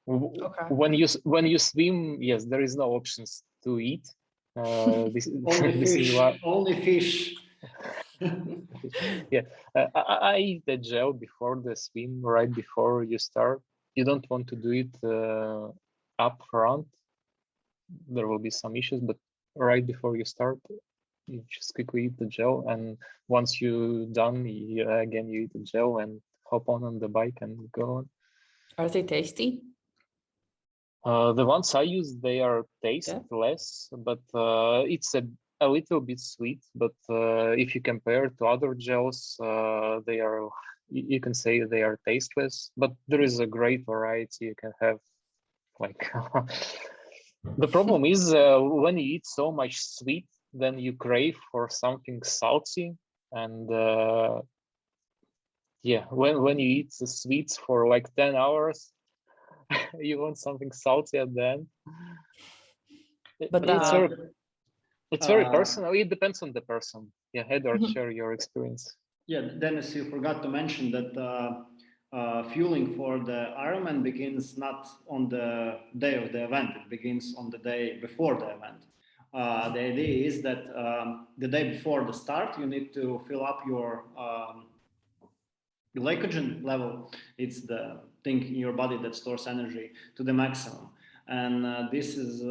Okay. When you swim, yes, there is no options to eat. This is why only fish. I eat the gel before the swim, right before you start. you don't want to do it up front. There will be some issues, but right before you start, you just quickly eat the gel, and once you're done, you eat the gel and hop on the bike and go on. Are they tasty? The ones I use, they are tasteless, but it's a little bit sweet. But if you compare to other gels, they are, you can say they are tasteless. But there is a great variety you can have. Like the problem is when you eat so much sweet, then you crave for something salty, and yeah, when you eat the sweets for like 10 hours, you want something salty at the end. But it's very personal. It depends on the person. Yeah, Eduard, share your experience. Yeah, Dennis, you forgot to mention that fueling for the Ironman begins not on the day of the event, it begins on the day before the event. The idea is that the day before the start, you need to fill up your glycogen level. It's the thing in your body that stores energy to the maximum. And this is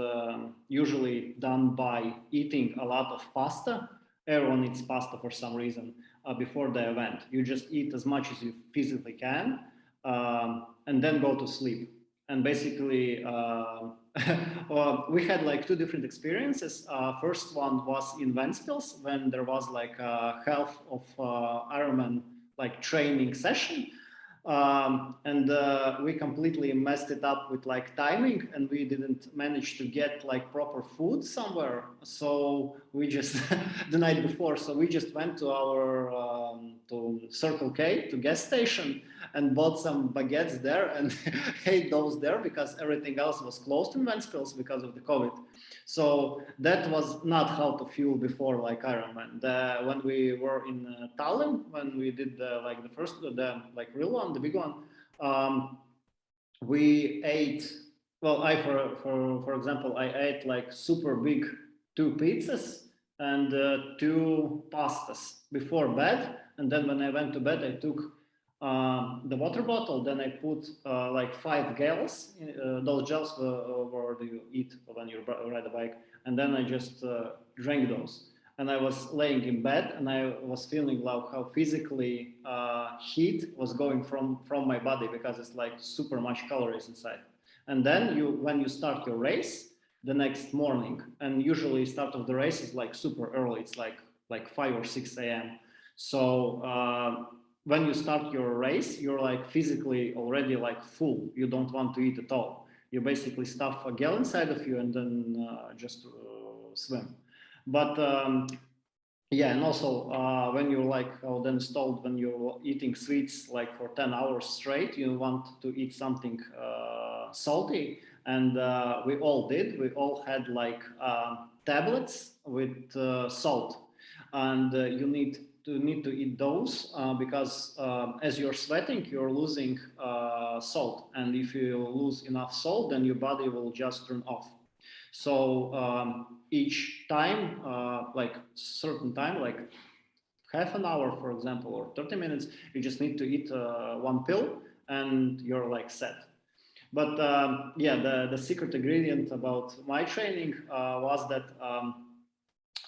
usually done by eating a lot of pasta. Everyone eats pasta for some reason before the event. You just eat as much as you physically can and then go to sleep. And basically, we had like two different experiences. First one was in Ventspils when there was like a half of Ironman like training session. We completely messed it up with like timing, and we didn't manage to get like proper food somewhere. So we just the night before, so we just went to our to Circle K, to gas station, and bought some baguettes there and ate those there because everything else was closed in Ventspils because of the COVID. So that was not how to fuel before like Ironman. When we were in Tallinn, when we did the like real one, the big one, we ate. Well, for example, I ate like super big 2 pizzas and 2 pastas before bed, and then when I went to bed, I took the water bottle. Then I put like 5 gels. Those gels where you eat when you ride a bike, and then I just drank those. And I was laying in bed, and I was feeling like how physically heat was going from my body, because it's like super much calories inside. And then when you start your race the next morning, and usually start of the race is like super early, it's like 5 or 6 a.m. So when you start your race, you're like physically already like full. You don't want to eat at all. You basically stuff a gel inside of you and then just swim. But yeah, and also when you're like Dennis told, when you're eating sweets like for 10 hours straight, you want to eat something salty. And we all did. We all had like tablets with salt, and you need to eat those because as you're sweating, you're losing salt, and if you lose enough salt, then your body will just turn off. So each time, like certain time, like half an hour, for example, or 30 minutes, you just need to eat 1 pill, and you're like set. But yeah, the secret ingredient about my training was that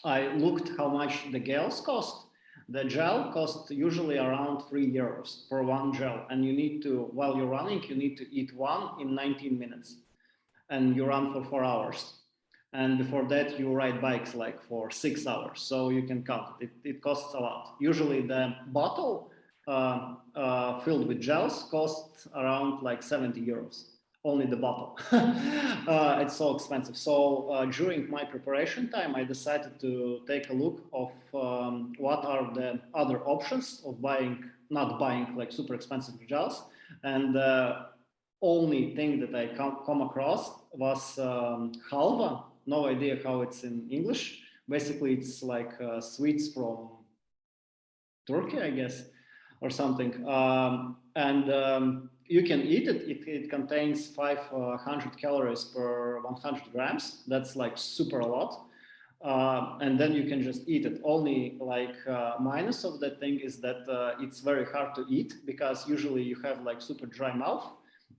I looked how much the gels cost. The gel costs usually around €3 for 1 gel, and you need to, while you're running, you need to eat 1 in 19 minutes, and you run for 4 hours. And before that, you ride bikes like for 6 hours, so you can count it. It costs a lot. Usually, the bottle filled with gels costs around like €70. Only the bottle. It's so expensive. So during my preparation time, I decided to take a look of what are the other options of not buying like super expensive gels. And the only thing that I come across was halva. No idea how it's in English. Basically, it's like sweets from Turkey, I guess, or something. You can eat it. It contains 500 calories per 100 grams. That's like super a lot. And then you can just eat it. Only like minus of that thing is that it's very hard to eat, because usually you have like super dry mouth,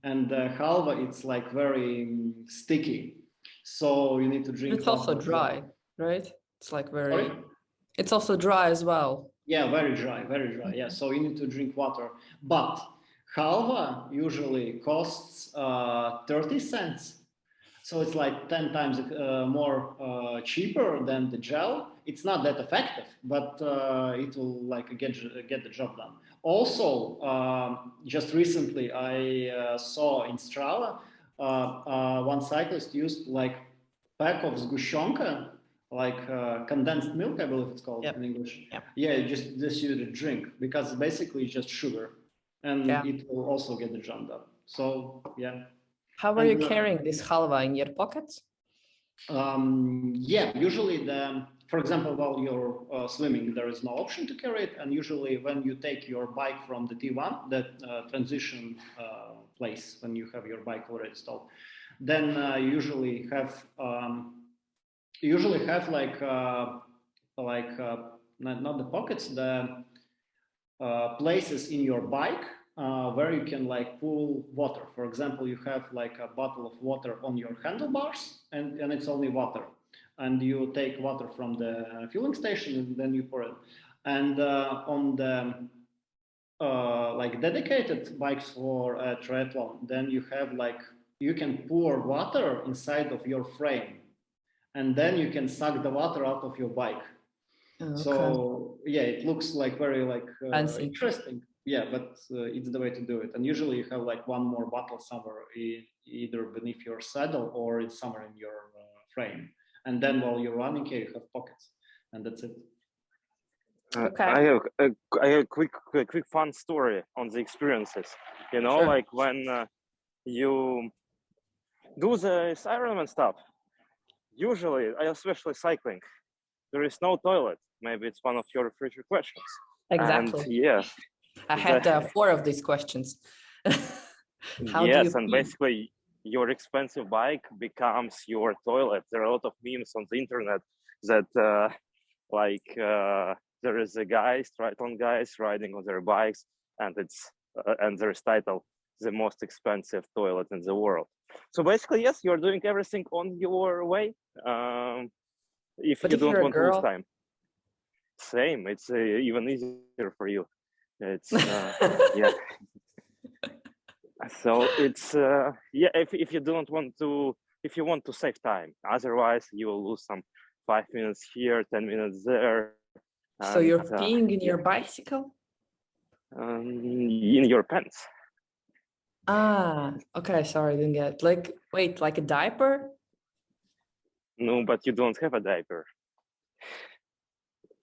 and halva, it's like very sticky. So you need to drink. It's also dry, right? It's like very. Sorry? It's also dry as well. Yeah, very dry, very dry. Yeah, so you need to drink water. But halva usually costs 30 cents. So it's like 10 times more cheaper than the gel. It's not that effective, but it will like get the job done. Also, just recently I saw in Strava one cyclist used like pack of sgushonka, like condensed milk, I believe it's called in English. Yeah, just you to drink, because basically it's just sugar, and it will also get the job done. So yeah. How are you carrying this halva in your pockets? Yeah, usually for example, while you're swimming, there is no option to carry it, and usually when you take your bike from the T1, that transition place, when you have your bike already installed, then you usually have like not the pockets, the places in your bike where you can like pull water. For example, you have like a bottle of water on your handlebars, and it's only water, and you take water from the filling station and then you pour it. And on the like dedicated bikes for triathlon, then you have like, you can pour water inside of your frame, and then you can suck the water out of your bike. Okay. So yeah, it looks like very like interesting. Yeah, but it's the way to do it. And usually you have like one more bottle somewhere, either beneath your saddle or it's somewhere in your frame. And then while you're running here, you have pockets, and that's it. Okay. I have a quick fun story on the experiences. You know, sure. Like when you do the Ironman stuff, usually, especially cycling, there is no toilet. Maybe it's one of your future questions. Exactly. And, yeah. I had 4 of these questions. Yes, and basically your expensive bike becomes your toilet. There are a lot of memes on the internet that there is a guys, triathlon guys riding on their bikes, and it's and there's title, the most expensive toilet in the world. So basically, yes, you're doing everything on your way. If you don't want to lose time. Same, it's even easier for you. It's yeah. So it's yeah. If you don't want to, if you want to save time, otherwise you will lose some 5 minutes here, 10 minutes there. So you're peeing in your bicycle? In your pants. Ah, okay. Sorry, I didn't get it. Like, wait, like a diaper? No, but you don't have a diaper.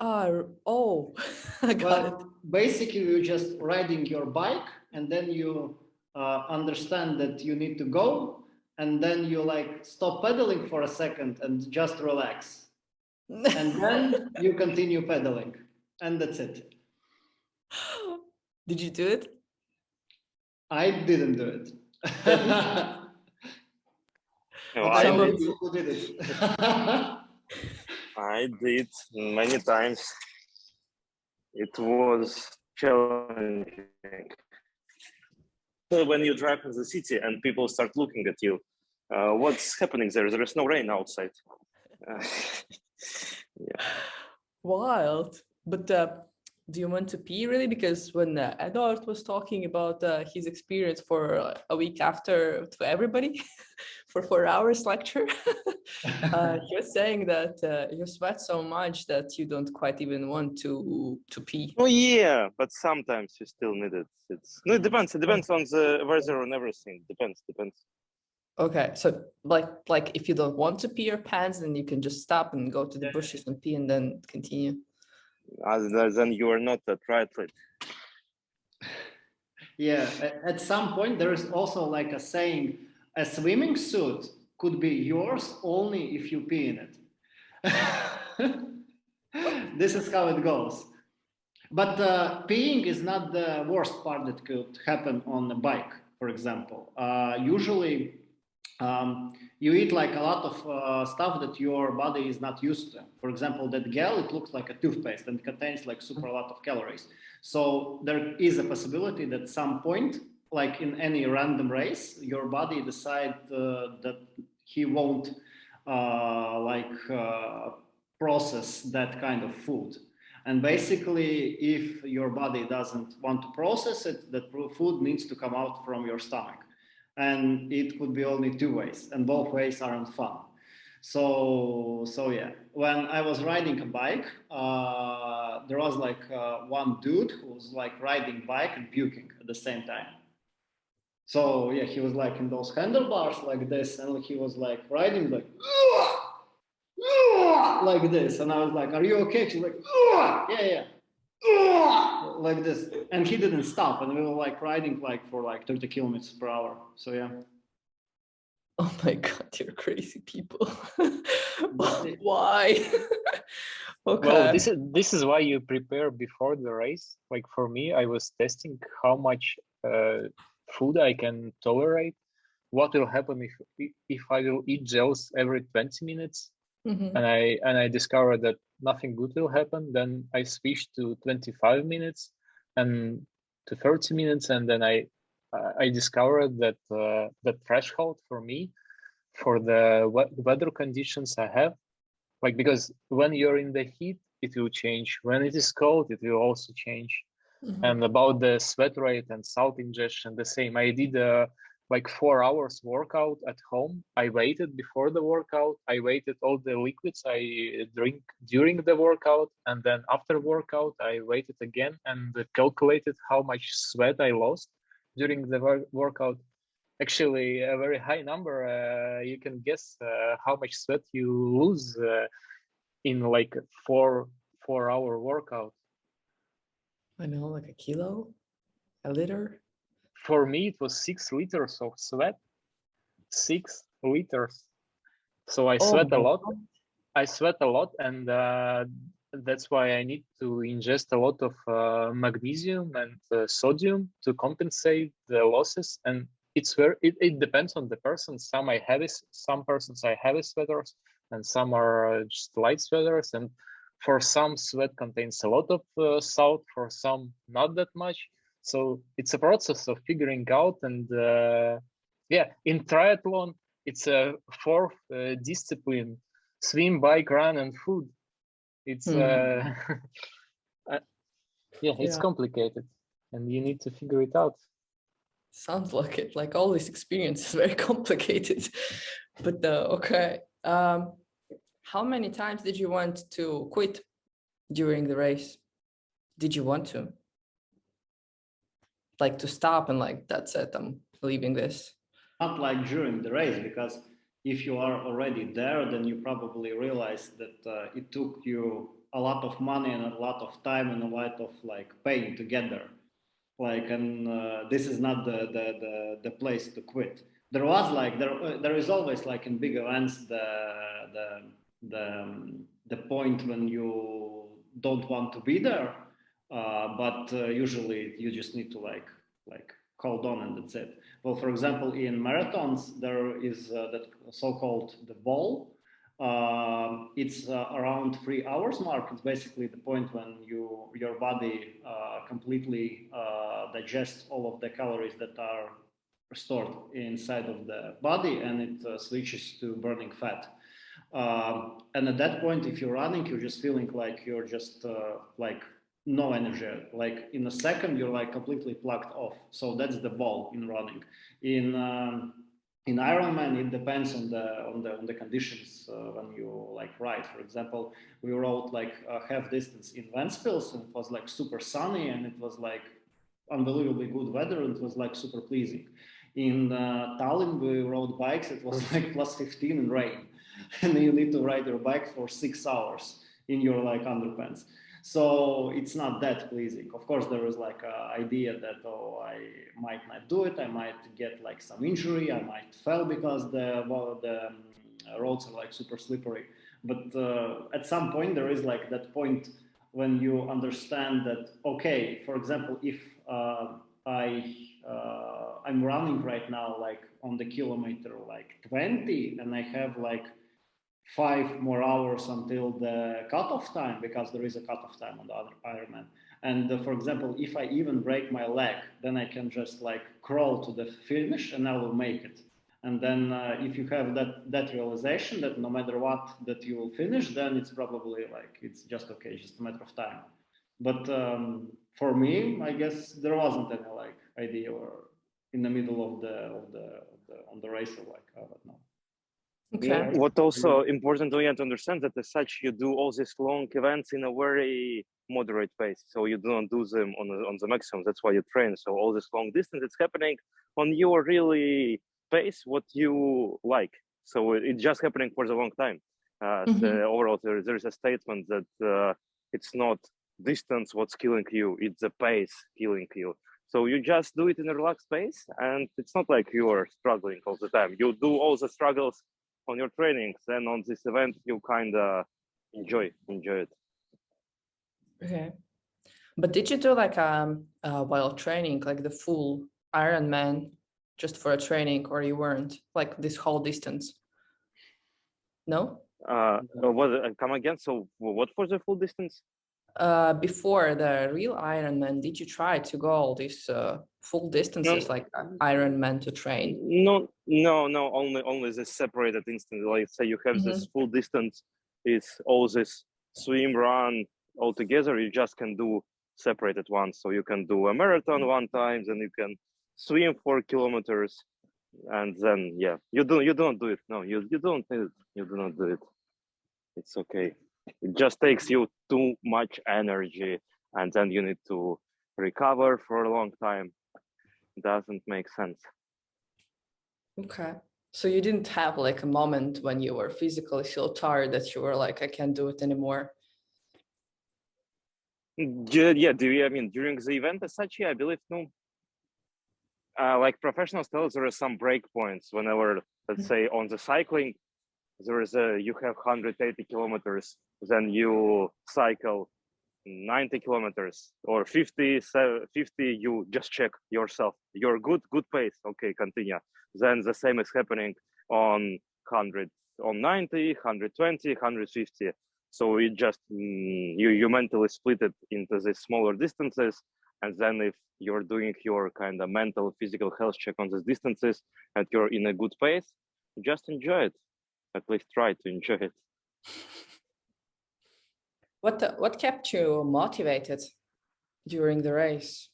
Oh, I got it. Basically, you're just riding your bike, and then you understand that you need to go, and then you like stop pedaling for a second and just relax. And then you continue pedaling, and that's it. Did you do it? I didn't do it. No, I know people who did it. I did many times. It was challenging. When you drive in the city and people start looking at you, what's happening there? There is no rain outside. Yeah. Wild. But do you want to pee really? Because when Eduard was talking about his experience for a week after to everybody for 4 hours lecture, he was saying that you sweat so much that you don't quite even want to pee. Oh yeah, but sometimes you still need it. It depends. It depends on the weather and everything. Depends. Okay, so like if you don't want to pee your pants, then you can just stop and go to the bushes and pee and then continue. Then you are not a triathlete. Yeah, at some point there is also like a saying, a swimming suit could be yours only if you pee in it. This is how it goes. But peeing is not the worst part that could happen on a bike, for example. Usually you eat like a lot of stuff that your body is not used to. For example, that gel, it looks like a toothpaste and contains like super a lot of calories. So there is a possibility that at some point like in any random race, your body decide that he won't process that kind of food. And basically, if your body doesn't want to process it, that food needs to come out from your stomach. And it could be only two ways, and both ways aren't fun. So yeah, when I was riding a bike, there was like one dude who was like riding bike and puking at the same time. So yeah, he was like in those handlebars like this, and he was like riding like like this, and I was like, "Are you okay?" She's like, "Yeah, like this," and he didn't stop, and we were like riding like for like 30 kilometers per hour. So yeah. Oh my God, you're crazy people. Why? Okay. Well, this is why you prepare before the race. Like for me, I was testing how much food I can tolerate. What will happen if I will eat gels every 20 minutes? Mm-hmm. And I discovered that nothing good will happen. Then I switched to 25 minutes and to 30 minutes, and then I discovered that the threshold for me for the weather conditions I have, like, because when you're in the heat, it will change. When it is cold, it will also change. Mm-hmm. And about the sweat rate and salt ingestion, the same. I did like 4 hours workout at home. I waited before the workout. I waited all the liquids I drink during the workout. And then after workout, I waited again and calculated how much sweat I lost during the workout. Actually, a very high number. You can guess how much sweat you lose in like 4-hour workout. I know, like a kilo, a liter. For me, it was 6 liters of sweat. 6 liters. So I sweat a lot. I sweat a lot, and that's why I need to ingest a lot of magnesium and sodium to compensate the losses. And it depends on the person. Some persons are heavy sweaters, and some are just light sweaters. And for some, sweat contains a lot of salt. For some, not that much. So it's a process of figuring out. And yeah, in triathlon, it's a fourth discipline: swim, bike, run, and food. It's it's complicated, and you need to figure it out. Sounds like it. Like all this experience is very complicated. But okay. How many times did you want to quit during the race? Did you want to? Like to stop and like, that's it, I'm leaving this? Not like during the race, because if you are already there, then you probably realize that it took you a lot of money and a lot of time and a lot of like pain to get there. Like, and this is not the place to quit. There was like there is always like in big events the point when you don't want to be there, but usually you just need to like hold on, and that's it. Well, for example, in marathons there is that so-called the wall. It's around 3 hours mark. It's basically the point when your body completely digests all of the calories that are stored inside of the body, and it switches to burning fat. And at that point, if you're running, you're just feeling like you're just like no energy. Like in a second, you're like completely plugged off. So that's the wall in running. In Ironman, it depends on the conditions when you like ride. For example, we rode like half distance in Ventspils, and it was like super sunny, and it was like unbelievably good weather, and it was like super pleasing. In Tallinn, we rode bikes. It was like plus 15 and rain, and you need to ride your bike for 6 hours in your like underpants. So it's not that pleasing. Of course, there is like an idea that, oh, I might not do it. I might get like some injury. I might fail because the roads are like super slippery. But at some point, there is like that point when you understand that, okay, for example, if I'm running right now like on the kilometer like 20, and I have like 5 more hours until the cutoff time, because there is a cutoff time on the other Ironman. And for example, if I even break my leg, then I can just like crawl to the finish and I will make it. And then if you have that realization that no matter what that you will finish, then it's probably like it's just okay, just a matter of time. But for me, I guess there wasn't any like idea or in the middle of the race or like I don't know. Okay. What also important to understand that as such you do all these long events in a very moderate pace, so you don't do them on the maximum. That's why you train. So all this long distance, it's happening on your really pace, what you like. So it's just happening for the long time. So overall, there is a statement that it's not distance what's killing you; it's the pace killing you. So you just do it in a relaxed pace, and it's not like you are struggling all the time. You do all the struggles on your trainings, and on this event you kind of enjoy it. Okay. But did you do like while training, like the full Ironman just for a training, or you weren't like this whole distance? No? What come again? So what for the full distance? Before the real Ironman, did you try to go all these full distances like Ironman to train? No. Only the separated instance. Like say you have this full distance, it's all this swim, run all together. You just can do separated ones. So you can do a marathon one time, then you can swim 4 kilometers, and then you don't do it. No, you don't do it. You do not do it. It's okay. It just takes you too much energy, and then you need to recover for a long time. It doesn't make sense. Okay. So you didn't have like a moment when you were physically so tired that you were like, I can't do it anymore? Yeah, I mean, during the event as such, I believe no. Like professional styles, there are some break points whenever, let's say, on the cycling, there is you have 180 kilometers, then you cycle 90 kilometers or 50, you just check yourself. You're good pace. Okay, continue. Then the same is happening on 100, on 90, 120, 150. So it just, you mentally split it into these smaller distances. And then if you're doing your kind of mental, physical health check on these distances and you're in a good pace, just enjoy it. At least try to enjoy it. What kept you motivated during the race?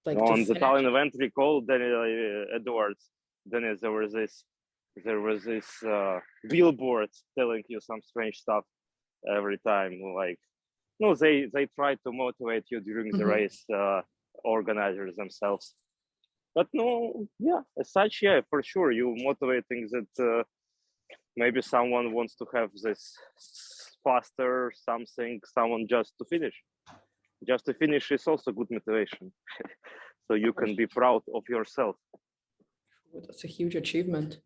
Like on the Tallinn event, recall Eduards Deniss, there was this billboard telling you some strange stuff every time. Like, no, they try to motivate you during the race, organizers themselves. But no, as such, for sure, you motivating that maybe someone wants to have this faster something, someone just to finish. Just to finish is also good motivation. So you can be proud of yourself. That's a huge achievement.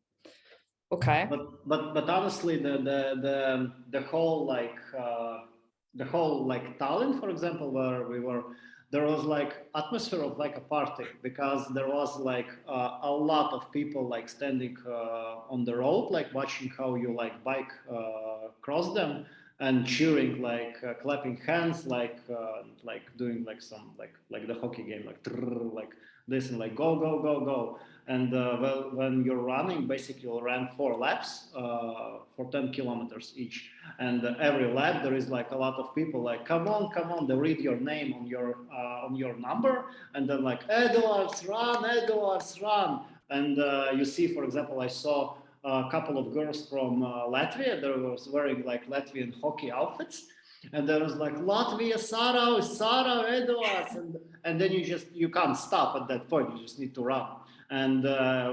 Okay. But honestly, the whole Tallinn, for example, where we were, there was like atmosphere of like a party, because there was like a lot of people like standing on the road, like watching how you like bike cross them, and cheering, like clapping hands, like doing like some like the hockey game, like this, and like go. And well, when you're running, basically you'll run 4 laps for 10 kilometers each, and every lap there is like a lot of people like come on, they read your name on your number, and then like Eduards run, and you see, for example, I saw a couple of girls from Latvia. They was wearing like Latvian hockey outfits, and there was like Latvia, Sara, Eduards, and then you can't stop at that point. You just need to run. And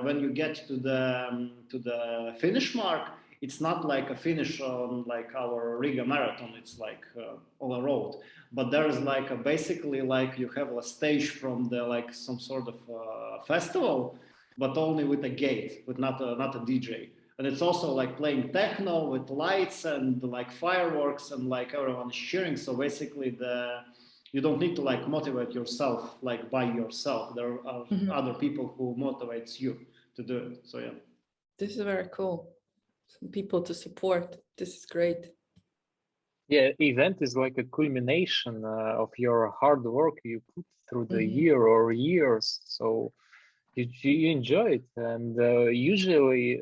when you get to the finish mark, it's not like a finish on like our Riga marathon. It's like on a road, but there is like basically like you have a stage from the like some sort of festival, but only with a gate, with not a DJ. And it's also like playing techno with lights and like fireworks, and like everyone is cheering. So basically you don't need to like motivate yourself like by yourself. There are other people who motivates you to do it. So yeah. This is very cool. Some people to support. This is great. Yeah, event is like a culmination of your hard work you put through the Mhm. year or years. So you enjoy it, and usually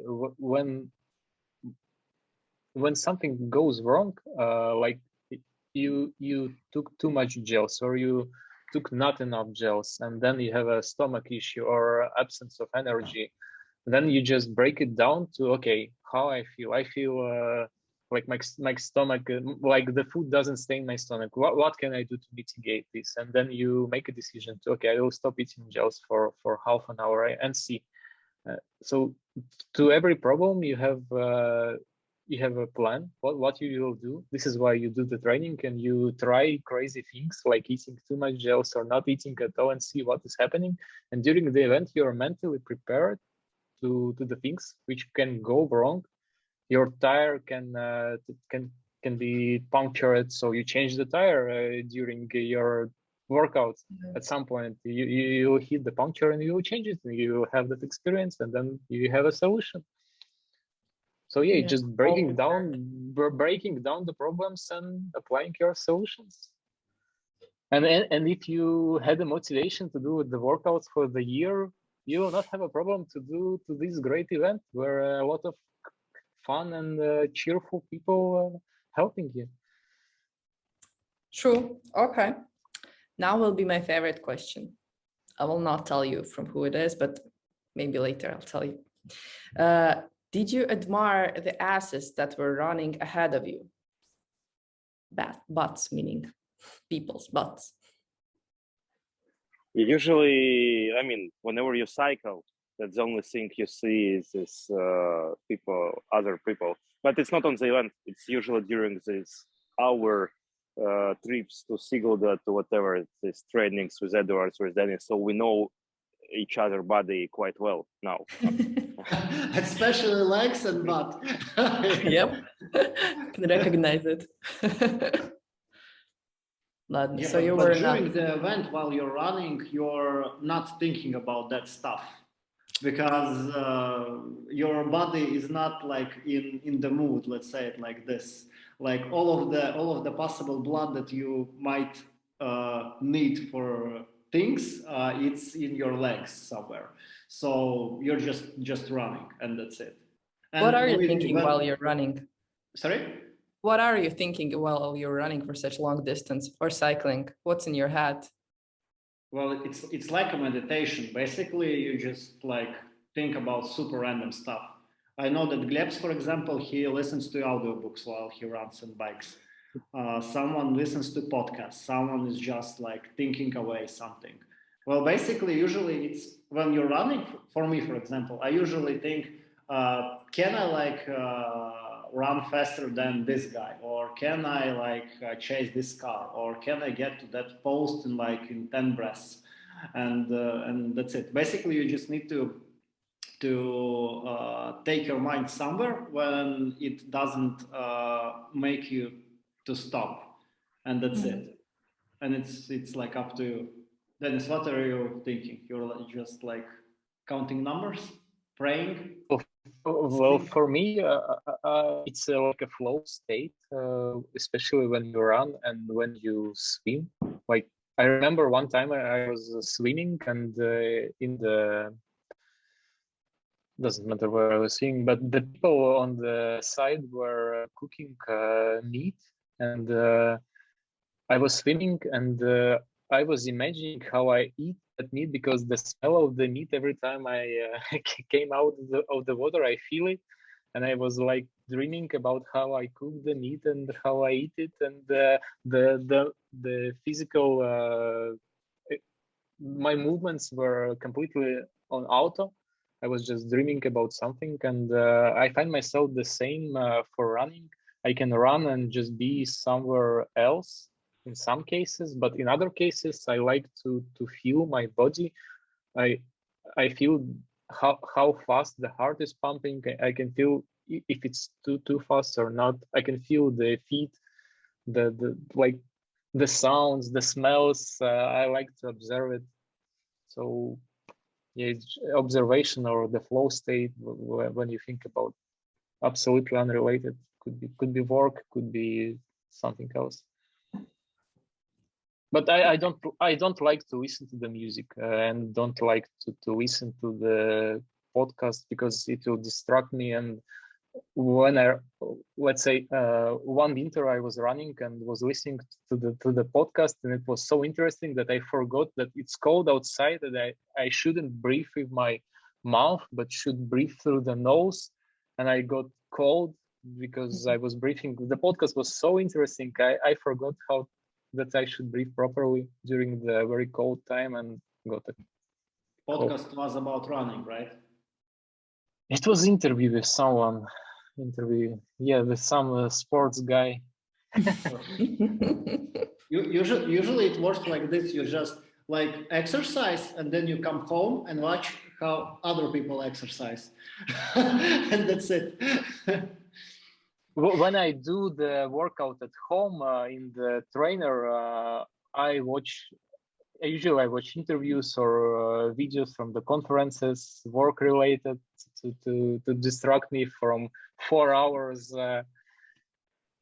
when something goes wrong, like you took too much gels or you took not enough gels, and then you have a stomach issue or absence of energy, then you just break it down to, okay, how I feel like my stomach, like the food doesn't stay in my stomach. What can I do to mitigate this? And then you make a decision to, okay, I will stop eating gels for half an hour and see. So to every problem you have a plan what you will do. This is why you do the training, and you try crazy things like eating too much gels or not eating at all and see what is happening. And during the event you're mentally prepared to the things which can go wrong. Your tire can be punctured, so you change the tire during your workout. At some point you hit the puncture and you will change it. You have that experience, and then you have a solution. So yeah, Yeah, just all breaking down the problems and applying your solutions. And if you had the motivation to do the workouts for the year, you will not have a problem to do to this great event where a lot of fun and cheerful people helping you. True. Okay. Now will be my favorite question. I will not tell you from who it is, but maybe later I'll tell you. Did you admire the asses that were running ahead of you? Butts, meaning people's butts. Usually, I mean, whenever you cycle, that's the only thing you see is this other people. But it's not on the event. It's usually during this hour trips to Sigulda, to whatever, these trainings with Eduards, with Deniss. So we know each other body quite well now. Especially legs and butt. Yep, can recognize it. Yeah, so you but were during not... the event, while you're running, you're not thinking about that stuff, because your body is not like in the mood. Let's say it like this. Like all of the possible blood that you might need for things, it's in your legs somewhere. So you're just running, and that's it. What are And you with, thinking when, while you're running? sorry. What are you thinking while you're running for such long distance or cycling? What's in your head? Well, it's like a meditation. Basically, you just like think about super random stuff. I know that Glebs, for example, he listens to audiobooks while he runs and bikes. Someone listens to podcasts. Someone is just like thinking away something. Well, basically, usually it's when you're running. For me, for example, I usually think, can I like run faster than this guy, or can I like chase this car, or can I get to that post in 10 breaths, and that's it. Basically, you just need to take your mind somewhere when it doesn't make you to stop, and that's it. And it's like up to you. Dennis, what are you thinking? You're just like counting numbers, praying? Well, for me, it's like a flow state, especially when you run and when you swim. Like I remember one time I was swimming, and in the doesn't matter where I was swimming, but the people on the side were cooking meat, and I was swimming, and I was imagining how I eat that meat, because the smell of the meat every time I came out of the water, I feel it, and I was like dreaming about how I cook the meat and how I eat it, and the physical my movements were completely on auto. I was just dreaming about something, and I find myself the same for running. I can run and just be somewhere else in some cases, but in other cases, I like to feel my body. I feel how fast the heart is pumping. I can feel if it's too fast or not. I can feel the feet, the like the sounds, the smells. I like to observe it. So yeah, it's observation or the flow state when you think about absolutely unrelated. Could be work, could be something else. But I don't like to listen to the music and don't like to listen to the podcast because it will distract me. And when let's say one winter I was running and was listening to the podcast, and it was so interesting that I forgot that it's cold outside, that I shouldn't breathe with my mouth but should breathe through the nose, and I got cold because I was breathing. The podcast was so interesting. I forgot how that I should breathe properly during the very cold time and got it. Podcast was about running, right? It was interview with someone. With some sports guy. Usually it works like this. You just like exercise and then you come home and watch how other people exercise. And that's it. When I do the workout at home in the trainer, I usually watch interviews or videos from the conferences, work related, to distract me from 4 hours.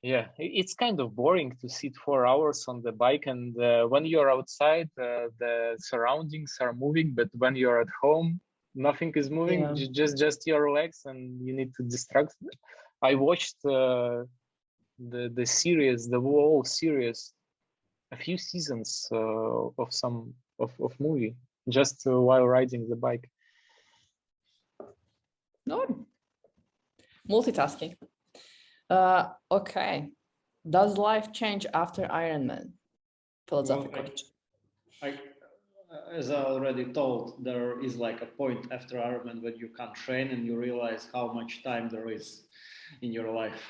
It's kind of boring to sit 4 hours on the bike, and when you're outside, the surroundings are moving, but when you're at home, nothing is moving. Just your legs, and you need to distract. I watched the series, the whole series, a few seasons of movie just while riding the bike. No, multitasking. Okay. Does life change after Ironman? Philosophical question. As I already told, there is like a point after Ironman when you can't train and you realize how much time there is in your life.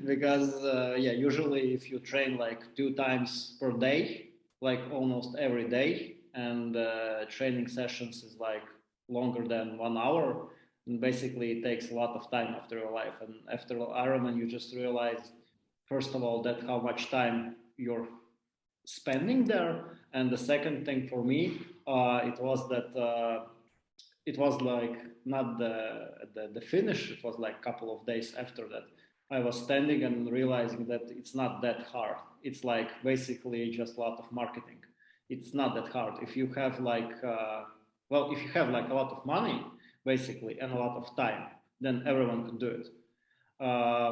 Because usually if you train like 2 times per day, like almost every day, and training sessions is like longer than 1 hour, and basically it takes a lot of time after your life. And after Ironman, you just realize, first of all, that how much time you're spending there. And the second thing for me, it was that it was like not the finish. It was like a couple of days after that. I was standing and realizing that it's not that hard. It's like basically just a lot of marketing. It's not that hard. If you have like, if you have like a lot of money, basically, and a lot of time, then everyone can do it.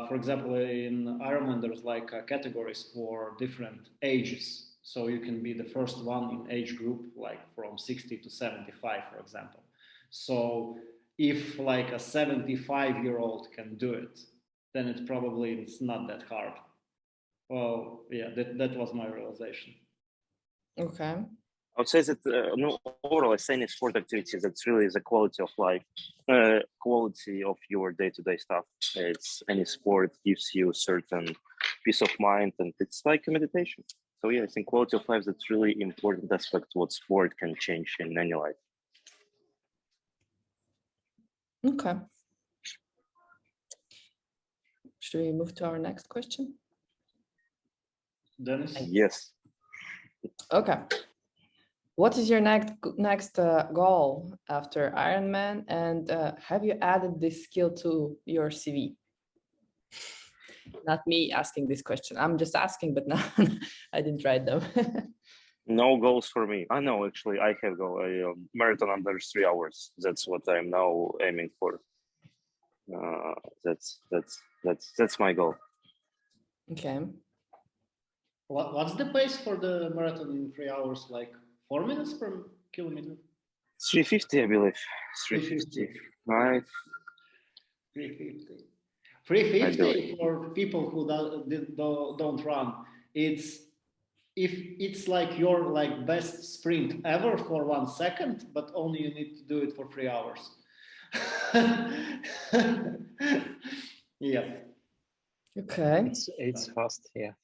For example, in Ironman, there's like categories for different ages. So you can be the first one in age group, like from 60 to 75, for example. So if like a 75-year-old can do it, then it's not that hard. Well, yeah, that was my realization. Okay. I would say that overall, as any sport activity, that's really the quality of life, quality of your day-to-day stuff. It's any sport gives you certain peace of mind, and it's like a meditation. So yeah, I think quality of life, that's really important aspect what sport can change in any life. Okay. Should we move to our next question? Dennis? Yes. Okay. What is your next goal after Ironman, and have you added this skill to your CV? Not me asking this question. I'm just asking, but no, I didn't write them. No goals for me. I know, actually, I have goal. Marathon under 3 hours. That's what I'm now aiming for. That's my goal. Okay. What's the pace for the marathon in 3 hours? Like 4 minutes per kilometer? 350, I believe. 350. Right. 350. 350 for people who don't run. It's like your like best sprint ever for 1 second, but only you need to do it for 3 hours. Yeah. Okay. It's fast, yeah.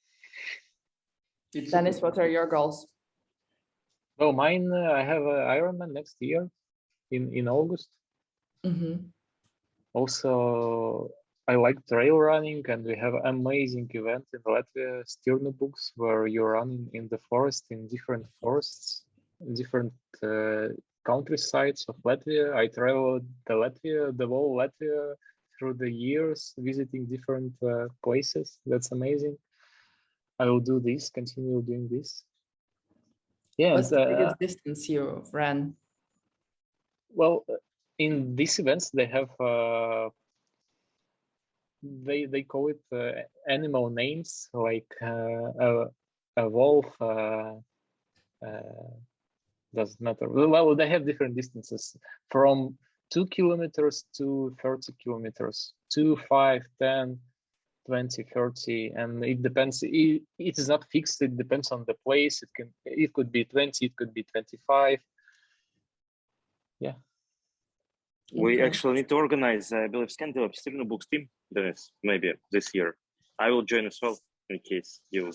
Dennis, what are your goals? Well, mine, I have an Ironman next year in August. Mm-hmm. Also, I like trail running, and we have an amazing event in Latvia, Stirnubuks, where you run in the forest, in different forests, different countrysides of Latvia. I traveled the whole Latvia through the years, visiting different places. That's amazing. I will do this, continue doing this. Yeah. What's the biggest distance you ran? Well, in these events, they have they call it animal names, like a wolf. Doesn't matter. Well, they have different distances from 2 kilometers to 30 kilometers, 2, 5, 10, 20, 30, and it depends. It is not fixed. It depends on the place. It could be 20. It could be 25. Yeah. We actually need to organize, I believe, Scandiweb student books team, Deniss, maybe this year. I will join as well in case you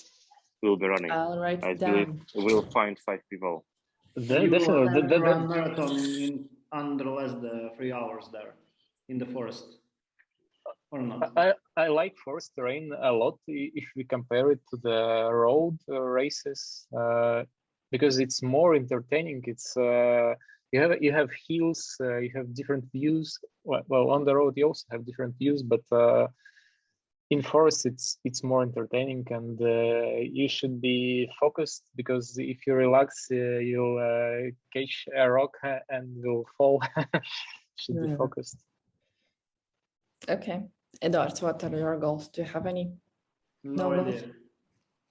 will be running. I'll write I it believe down. we'll find 5 people. Definitely. You run marathon in under less than 3 hours there in the forest, or not? I like forest terrain a lot if we compare it to the road races, because it's more entertaining. It's you have hills, you have different views. Well, on the road you also have different views, but in forest it's more entertaining, and you should be focused, because if you relax, you'll catch a rock and will fall. Should be focused. Okay. Eduard, what are your goals? Do you have any? No idea.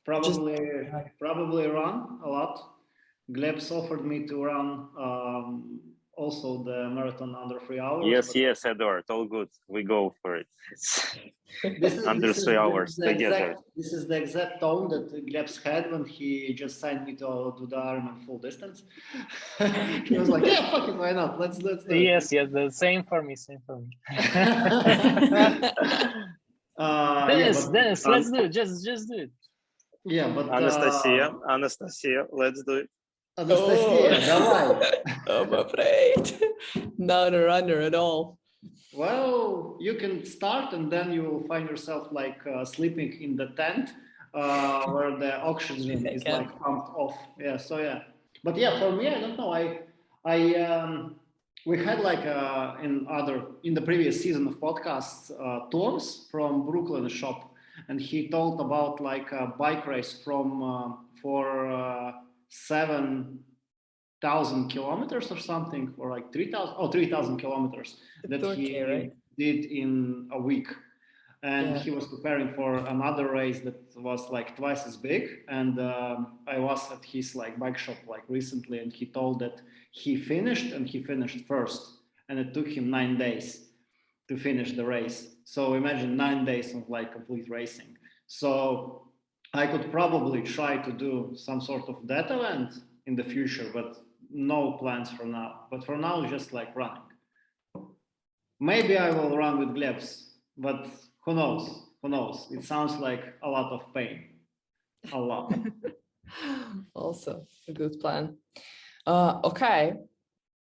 Probably run a lot. Glebs offered me to run also the marathon under 3 hours. Yes, Eduard, all good. We go for it. This is under 3 hours together. This is the exact tone that Glebs had when he just signed me to do the Ironman full distance. He was like, "Yeah, fuck it, why not? Let's do it." Yes, the same for me. Dennis, let's do it. Just do it. Yeah, but Anastasia, let's do it. Anastasia, давай. I'm afraid. Not a runner at all. Well, you can start, and then you will find yourself like sleeping in the tent where the oxygen is like pumped off. Yeah, so yeah. But yeah, for me, I don't know. We had like in the previous season of podcasts, Toms from Brooklyn shop, and he told about like a bike race for 7,000 kilometers or something, or like 3,000 kilometers that he did in a week. And he was preparing for another race that was like twice as big. And I was at his like bike shop like recently, and he told that he finished first, and it took him 9 days to finish the race. So imagine 9 days of like complete racing. So I could probably try to do some sort of that event in the future, but no plans for now. But for now, just like running. Maybe I will run with Glebs, but who knows? Who knows? It sounds like a lot of pain. A lot. Also a good plan. Okay.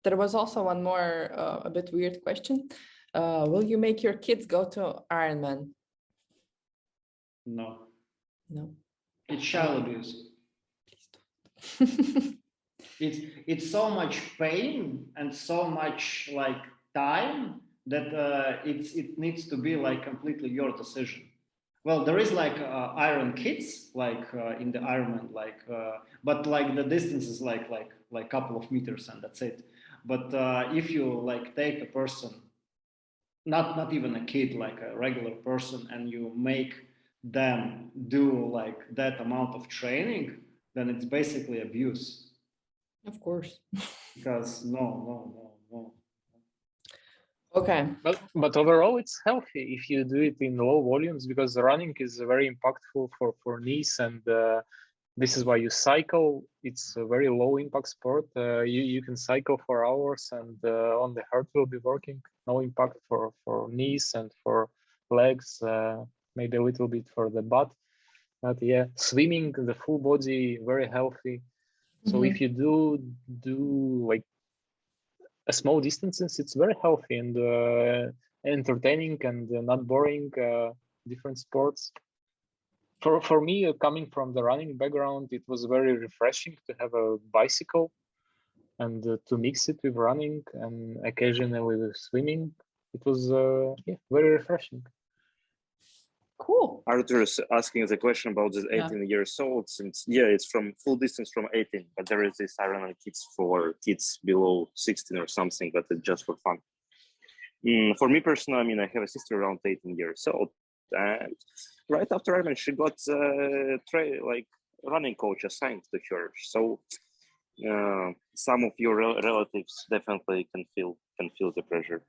There was also one more a bit weird question. Will you make your kids go to Ironman? No. No. It's child abuse. It's so much pain and so much like time that it needs to be like completely your decision. Well, there is like Iron Kids like in the Ironman, like but like the distance is like couple of meters and that's it. But if you like take a person, not even a kid, like a regular person, and you make them do like that amount of training, then it's basically abuse. Of course. Because no. Okay. But overall, it's healthy if you do it in low volumes, because running is very impactful for knees, and this is why you cycle. It's a very low impact sport. You can cycle for hours, and on the heart will be working. No impact for knees and for legs. Maybe a little bit for the butt. But yeah, swimming, the full body, very healthy. So if you do like a small distances, it's very healthy and entertaining and not boring. Different sports. For me, coming from the running background, it was very refreshing to have a bicycle and to mix it with running and occasionally with swimming. It was very refreshing. Cool. Arthur is asking the question about the 18 years old. Since it's from full distance from 18, but there is this Ironman kids for kids below 16 or something, but it's just for fun. For me personally, I mean, I have a sister around 18 years old, and right after Ironman, she got like running coach assigned to her. So some of your relatives definitely can feel the pressure.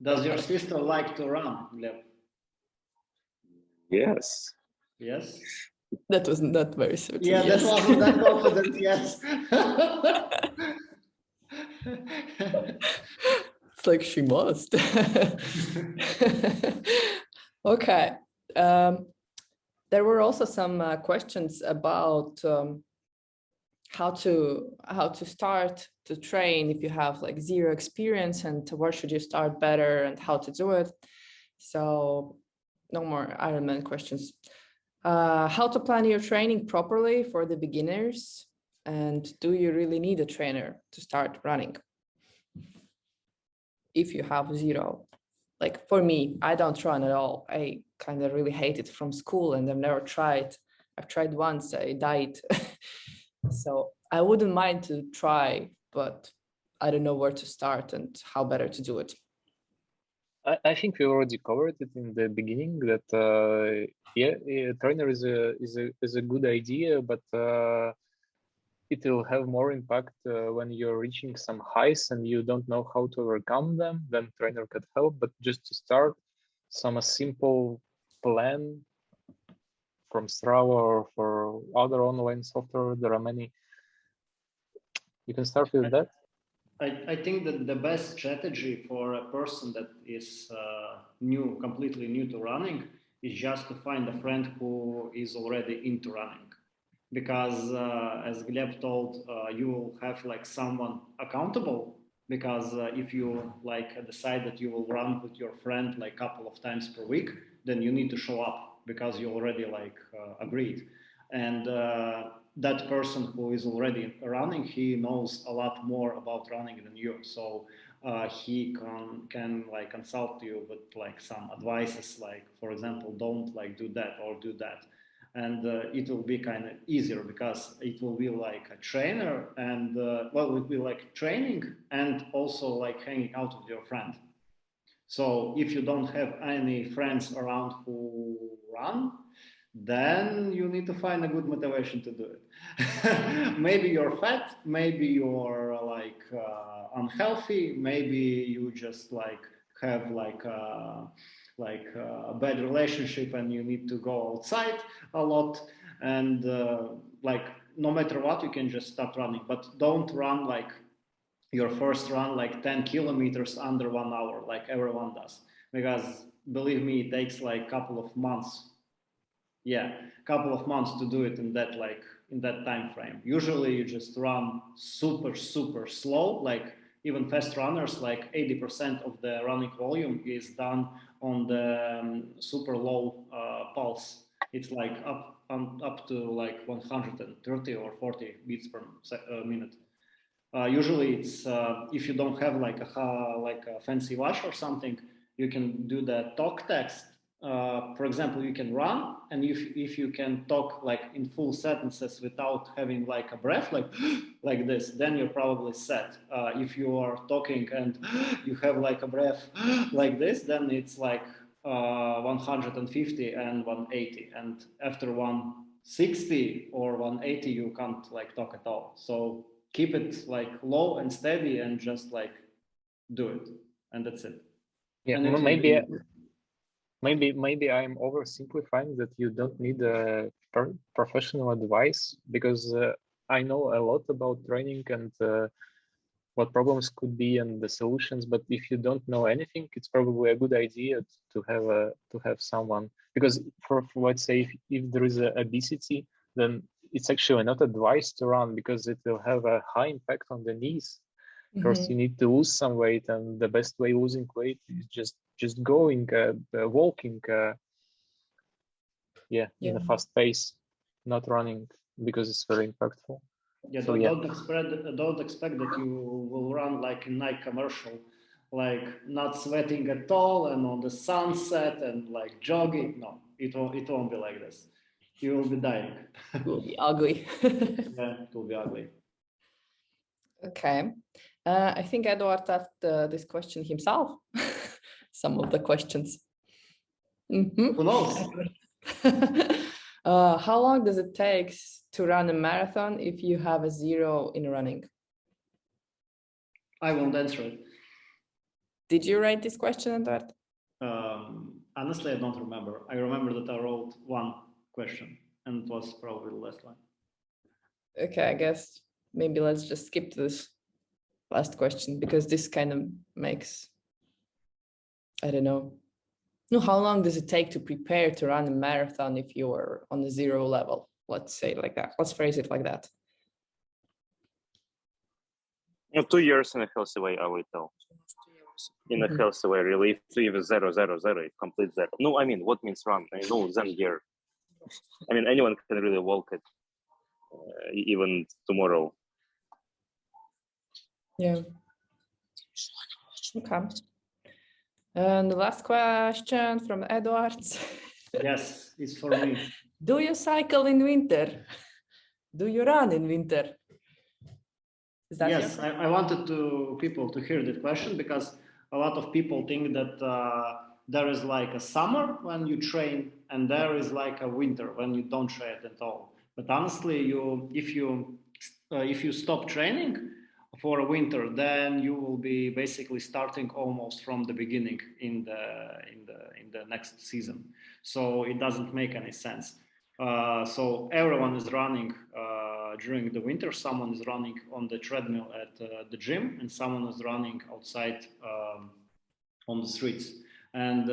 Does your sister like to run, Gleb? Yes. Yes. That was not very certain. Yeah, yes. that wasn't that confident. Yes. It's like she must. Okay. There were also some questions about how to start to train if you have like zero experience, and where should you start better and how to do it. So no more Ironman questions. How to plan your training properly for the beginners, and do you really need a trainer to start running if you have zero? Like for me, I don't run at all. I kind of really hate it from school, and I've never tried. I've tried once, I died. So I wouldn't mind to try, but I don't know where to start and how better to do it. I think we already covered it in the beginning that a trainer is a good idea, but it will have more impact when you're reaching some highs and you don't know how to overcome them. Then trainer could help, but just to start, some simple plan from Strava or for other online software, there are many. You can start with that. I think that the best strategy for a person that is completely new to running, is just to find a friend who is already into running. Because as Gleb told, you will have like someone accountable, because if you like decide that you will run with your friend like a couple of times per week, then you need to show up because you already like agreed. And that person who is already running, he knows a lot more about running than you. So he can like consult you with like some advices, like for example, don't like do that or do that. And it will be kind of easier because it will be like a trainer, and it will be like training and also like hanging out with your friend. So if you don't have any friends around who run, then you need to find a good motivation to do it. Maybe you're fat, maybe you're like unhealthy, maybe you just like have like a bad relationship and you need to go outside a lot, and like no matter what, you can just start running. But don't run like your first run like 10 kilometers under 1 hour like everyone does, because believe me, it takes like a couple of months to do it in that time frame. Usually you just run super slow, like even fast runners, like 80% of the running volume is done on the super low pulse. It's like up to like 130 or 40 beats per minute. Usually it's if you don't have like a fancy watch or something, you can do the talk text. For example, you can run, and if you can talk like in full sentences without having like a breath like this, then you're probably set. If you are talking and you have like a breath like this, then it's like 150 and 180, and after 160 or 180 you can't like talk at all. So keep it like low and steady and just like do it, and that's it. Yeah, maybe I'm oversimplifying that you don't need a professional advice, because I know a lot about training and what problems could be and the solutions. But if you don't know anything, it's probably a good idea to have someone, because for let's say if there is a obesity, then it's actually not advised to run, because it will have a high impact on the knees. First, you need to lose some weight, and the best way losing weight is just going, walking, in a fast pace, not running, because it's very impactful. Yeah, so don't expect that you will run like a Nike commercial, like not sweating at all and on the sunset and like jogging. No, it won't be like this. You will be dying. It will be ugly. Yeah, it will be ugly. Okay. I think Eduard asked this question himself. Some of the questions. Who knows? How long does it take to run a marathon if you have a 0 in running? I won't answer it. Did you write this question, Eduard? Honestly, I don't remember. I remember that I wrote one question and it was probably the last one. Okay, I guess maybe let's just skip to this last question because this kind of makes, I don't know. No, how long does it take to prepare to run a marathon if you are on the 0 level? Let's say like that. Let's phrase it like that. 2 years in a healthy way, I will tell. In a healthy way, really. If 0, 0, 0, complete 0. No, I mean, what means run? I know then year. I mean, anyone can really walk it, even tomorrow. Yeah. Okay. And the last question from Eduard. Yes, it's for me. Do you cycle in winter? Do you run in winter? Is that yes, I wanted people to hear that question because a lot of people think that there is like a summer when you train and there is like a winter when you don't train at all. But honestly, if you stop training for a winter, then you will be basically starting almost from the beginning in the next season. So it doesn't make any sense. So everyone is running during the winter. Someone is running on the treadmill at the gym, and someone is running outside on the streets. And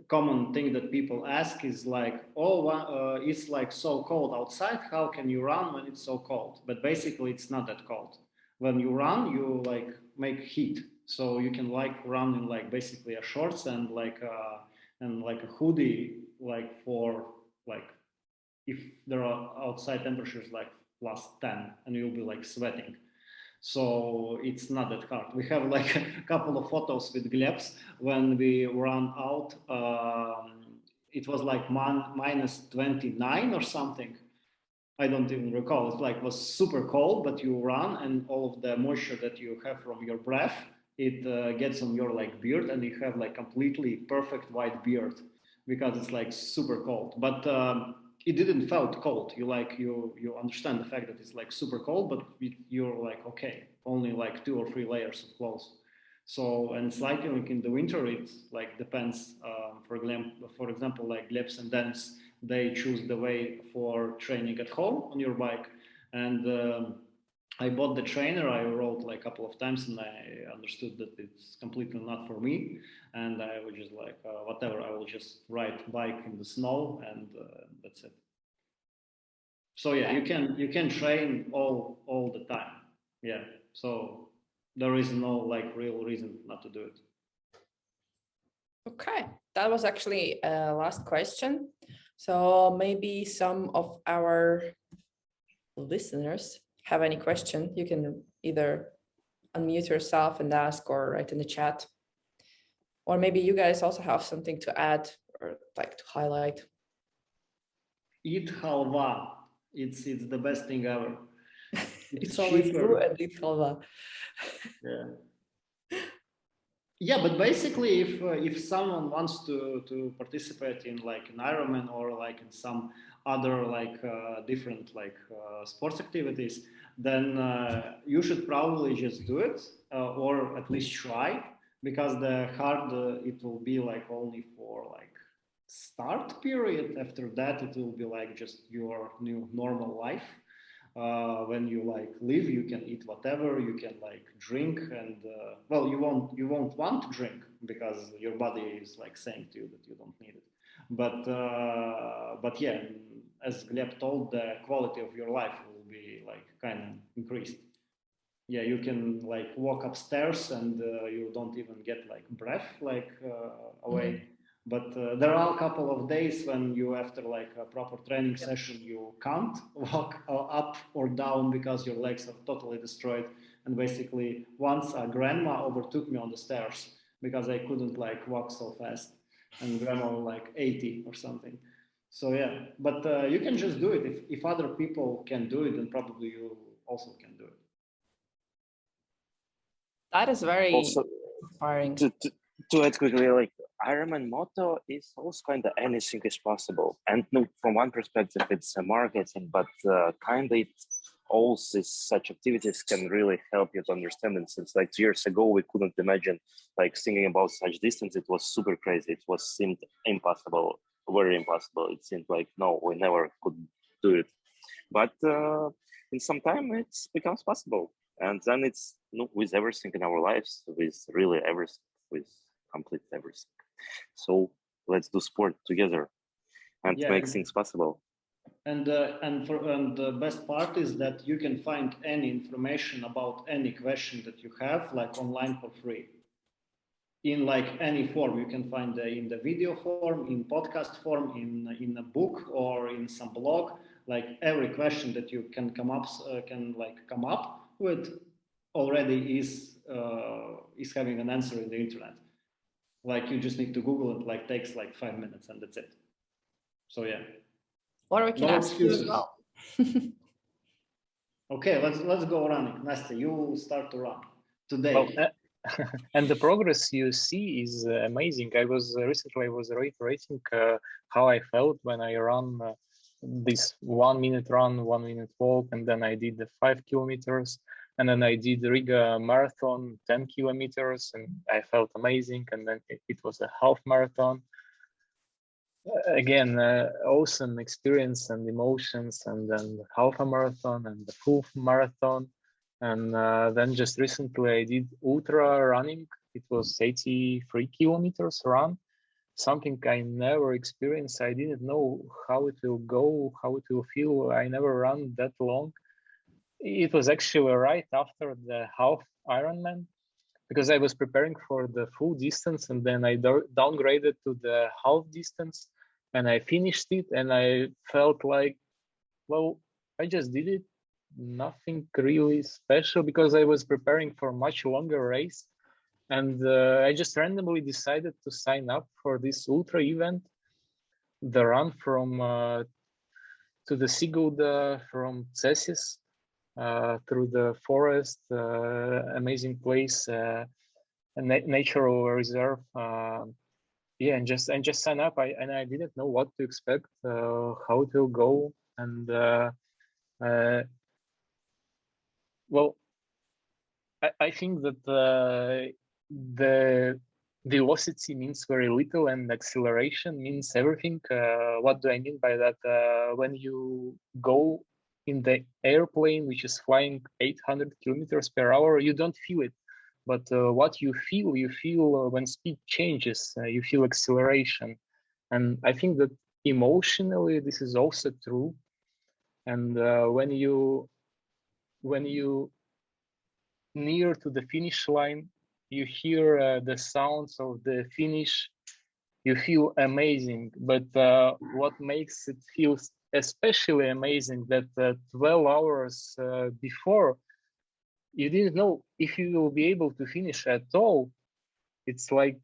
common thing that people ask is like, oh, it's like so cold outside. How can you run when it's so cold? But basically, it's not that cold. When you run, you like make heat, so you can like run in like basically a shorts and like a hoodie, like for like if there are outside temperatures like +10 and you'll be like sweating. So it's not that hard. We have like a couple of photos with Glebs when we ran out. It was like -29 or something. I don't even recall. It like was super cold, but you run and all of the moisture that you have from your breath, it gets on your like beard and you have like completely perfect white beard because it's like super cold. But it didn't felt cold. You understand the fact that it's like super cold, but you're like, okay, only like 2 or 3 layers of clothes. So, and cycling in the winter, it like depends. For example, like Glebs and Deniss, they choose the way for training at home on your bike. And I bought the trainer. I rode like a couple of times and I understood that it's completely not for me. And I was just like, whatever, I will just ride bike in the snow and that's it. So yeah, you can train all the time. Yeah. So there is no like real reason not to do it. Okay, that was actually a last question. So maybe some of our listeners have any question. You can either unmute yourself and ask or write in the chat. Or maybe you guys also have something to add or like to highlight. Eat halva. It's the best thing ever. It's always true and eat halva. Yeah. Yeah, but basically, if someone wants to participate in like an Ironman or like in some other like different like sports activities, then you should probably just do it or at least try, because the hard it will be like only for like start period. After that, it will be like just your new normal life. When you like live, you can eat whatever, you can like drink, and well, you won't want to drink because your body is like saying to you that you don't need it. But yeah, as Gleb told, the quality of your life will be like kind of increased. Yeah, you can like walk upstairs and you don't even get like breath like away. But there are a couple of days when you, after like a proper training session, you can't walk up or down because your legs are totally destroyed. And basically, once a grandma overtook me on the stairs because I couldn't like walk so fast, and grandma was like 80 or something. So yeah, but you can just do it. If other people can do it, then probably you also can do it. That is very Also, inspiring. to add quickly, like Ironman motto is also kind of anything is possible. And no, from one perspective, it's a marketing, but kind of it also such activities can really help you to understand it. Since like 2 years ago, we couldn't imagine like thinking about such distance. It was super crazy. It was seemed impossible, very impossible. It seemed like, no, we never could do it. But in some time, it becomes possible. And then it's with everything in our lives, with really everything, with complete everything. So let's do sport together and make things possible. And the best part is that you can find any information about any question that you have, like online for free. In like any form, you can find in the video form, in podcast form, in a book, or in some blog. Like every question that you can come up with already is having an answer in the internet. Like you just need to Google it. Like takes like 5 minutes, and that's it. So yeah. Or we can ask you as well. Okay, let's go running. Nastya, you start to run today. Well, and the progress you see is amazing. I was recently reiterating how I felt when I ran this 1 minute run, 1 minute walk, and then I did the 5 kilometers, and then I did the Riga marathon, 10 kilometers, and I felt amazing. And then it was a half marathon. Again, awesome experience and emotions, and then the half a marathon and the full marathon. And then just recently I did ultra running. It was 83 kilometers run, something I never experienced. I didn't know how it will go, how it will feel. I never ran that long. It was actually right after the half Ironman, because I was preparing for the full distance, and then I downgraded to the half distance, and I finished it, and I felt like, well, I just did it. Nothing really special, because I was preparing for a much longer race, and I just randomly decided to sign up for this ultra event, the run from to the Sigulda from Cesis through the forest, amazing place, a natural reserve. Yeah, and just sign up. I didn't know what to expect, how it will go, and well, I think that the velocity means very little and acceleration means everything. What do I mean by that? When you go in the airplane, which is flying 800 kilometers per hour, you don't feel it. But what you feel when speed changes, you feel acceleration. And I think that emotionally, this is also true. And when you near to the finish line, you hear the sounds of the finish, you feel amazing. But what makes it feel especially amazing that 12 hours before, you didn't know if you will be able to finish at all. It's like,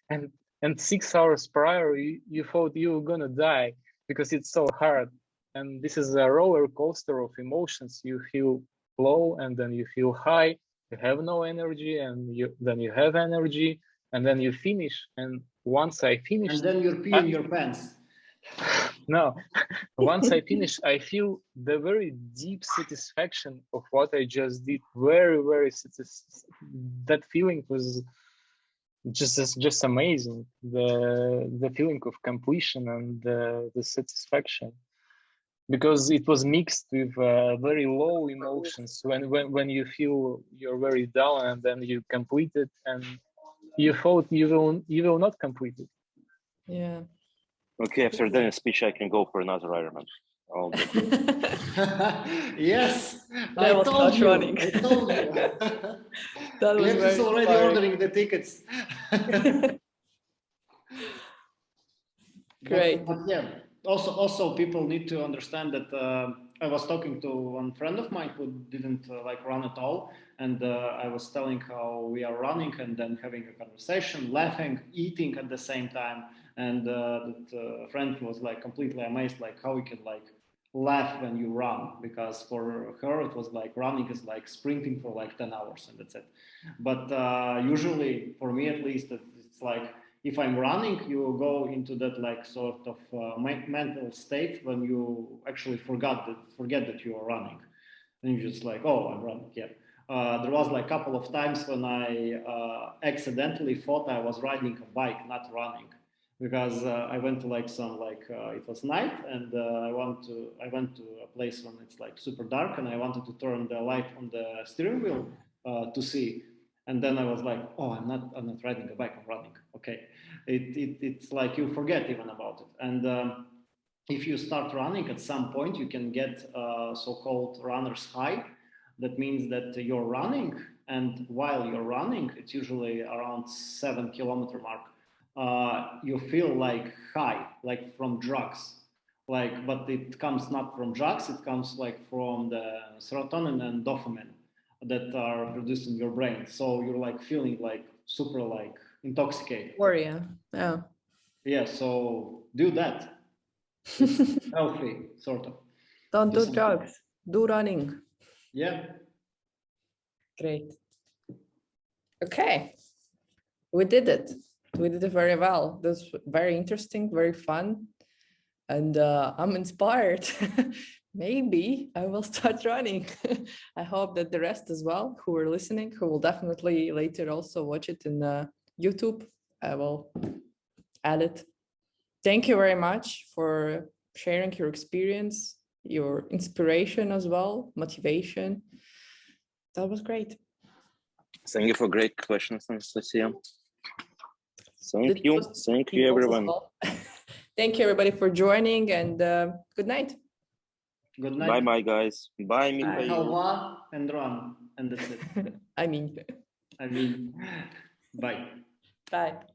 and 6 hours prior, you thought you were gonna die because it's so hard. And this is a roller coaster of emotions. You feel low, and then you feel high. You have no energy, and then you have energy, and then you finish. And once I finish, and then you're peeing your pants. No, once I finish, I feel the very deep satisfaction of what I just did. Very, very that feeling was just amazing. The feeling of completion and the satisfaction, because it was mixed with very low emotions. When you feel you're very down, and then you complete it, and you thought you will not complete it. Yeah. Okay, after Deniss' speech, I can go for another Ironman. Yes, I told you. Running. I told you. That was Glebs is already ordering the tickets. Great. But yeah, also people need to understand that I was talking to one friend of mine who didn't like run at all, and I was telling how we are running and then having a conversation, laughing, eating at the same time, and that friend was like completely amazed, like how we can like laugh when you run, because for her it was like running is like sprinting for like 10 hours and that's it. But usually for me at least it's like if I'm running, you go into that like sort of mental state when you actually forget that you are running, and you're just like, oh, I'm running. Yeah. There was like a couple of times when I accidentally thought I was riding a bike, not running, because I went to like it was night, and I went to a place when it's like super dark, and I wanted to turn the light on the steering wheel to see. And then I was like, oh, I'm not riding a bike, I'm running. Okay. It's like you forget even about it. And if you start running, at some point you can get so-called runner's high. That means that you're running, and while you're running, it's usually around 7-kilometer mark, you feel like high, like from drugs. But it comes not from drugs, it comes like from the serotonin and dopamine that are produced in your brain. So you're like feeling like super like intoxicated. Warrior. Yeah. Yeah, so do that. It's healthy, sort of. Don't do something. drugs. Do running. Yeah. Great. Okay. We did it. We did it very well. This was very interesting, very fun. And I'm inspired. Maybe I will start running. I hope that the rest as well, who are listening, who will definitely later also watch it in YouTube, I will add it. Thank you very much for sharing your experience, your inspiration as well, motivation. That was great. Thank you for great questions, Anastasia. Thank It you. was Thank you, yours as everyone. well. Thank you, everybody, for joining, and good night. Good night. Bye-bye, guys. Bye, Mikhail. Halva and run, and that's it. I mean, bye. bye.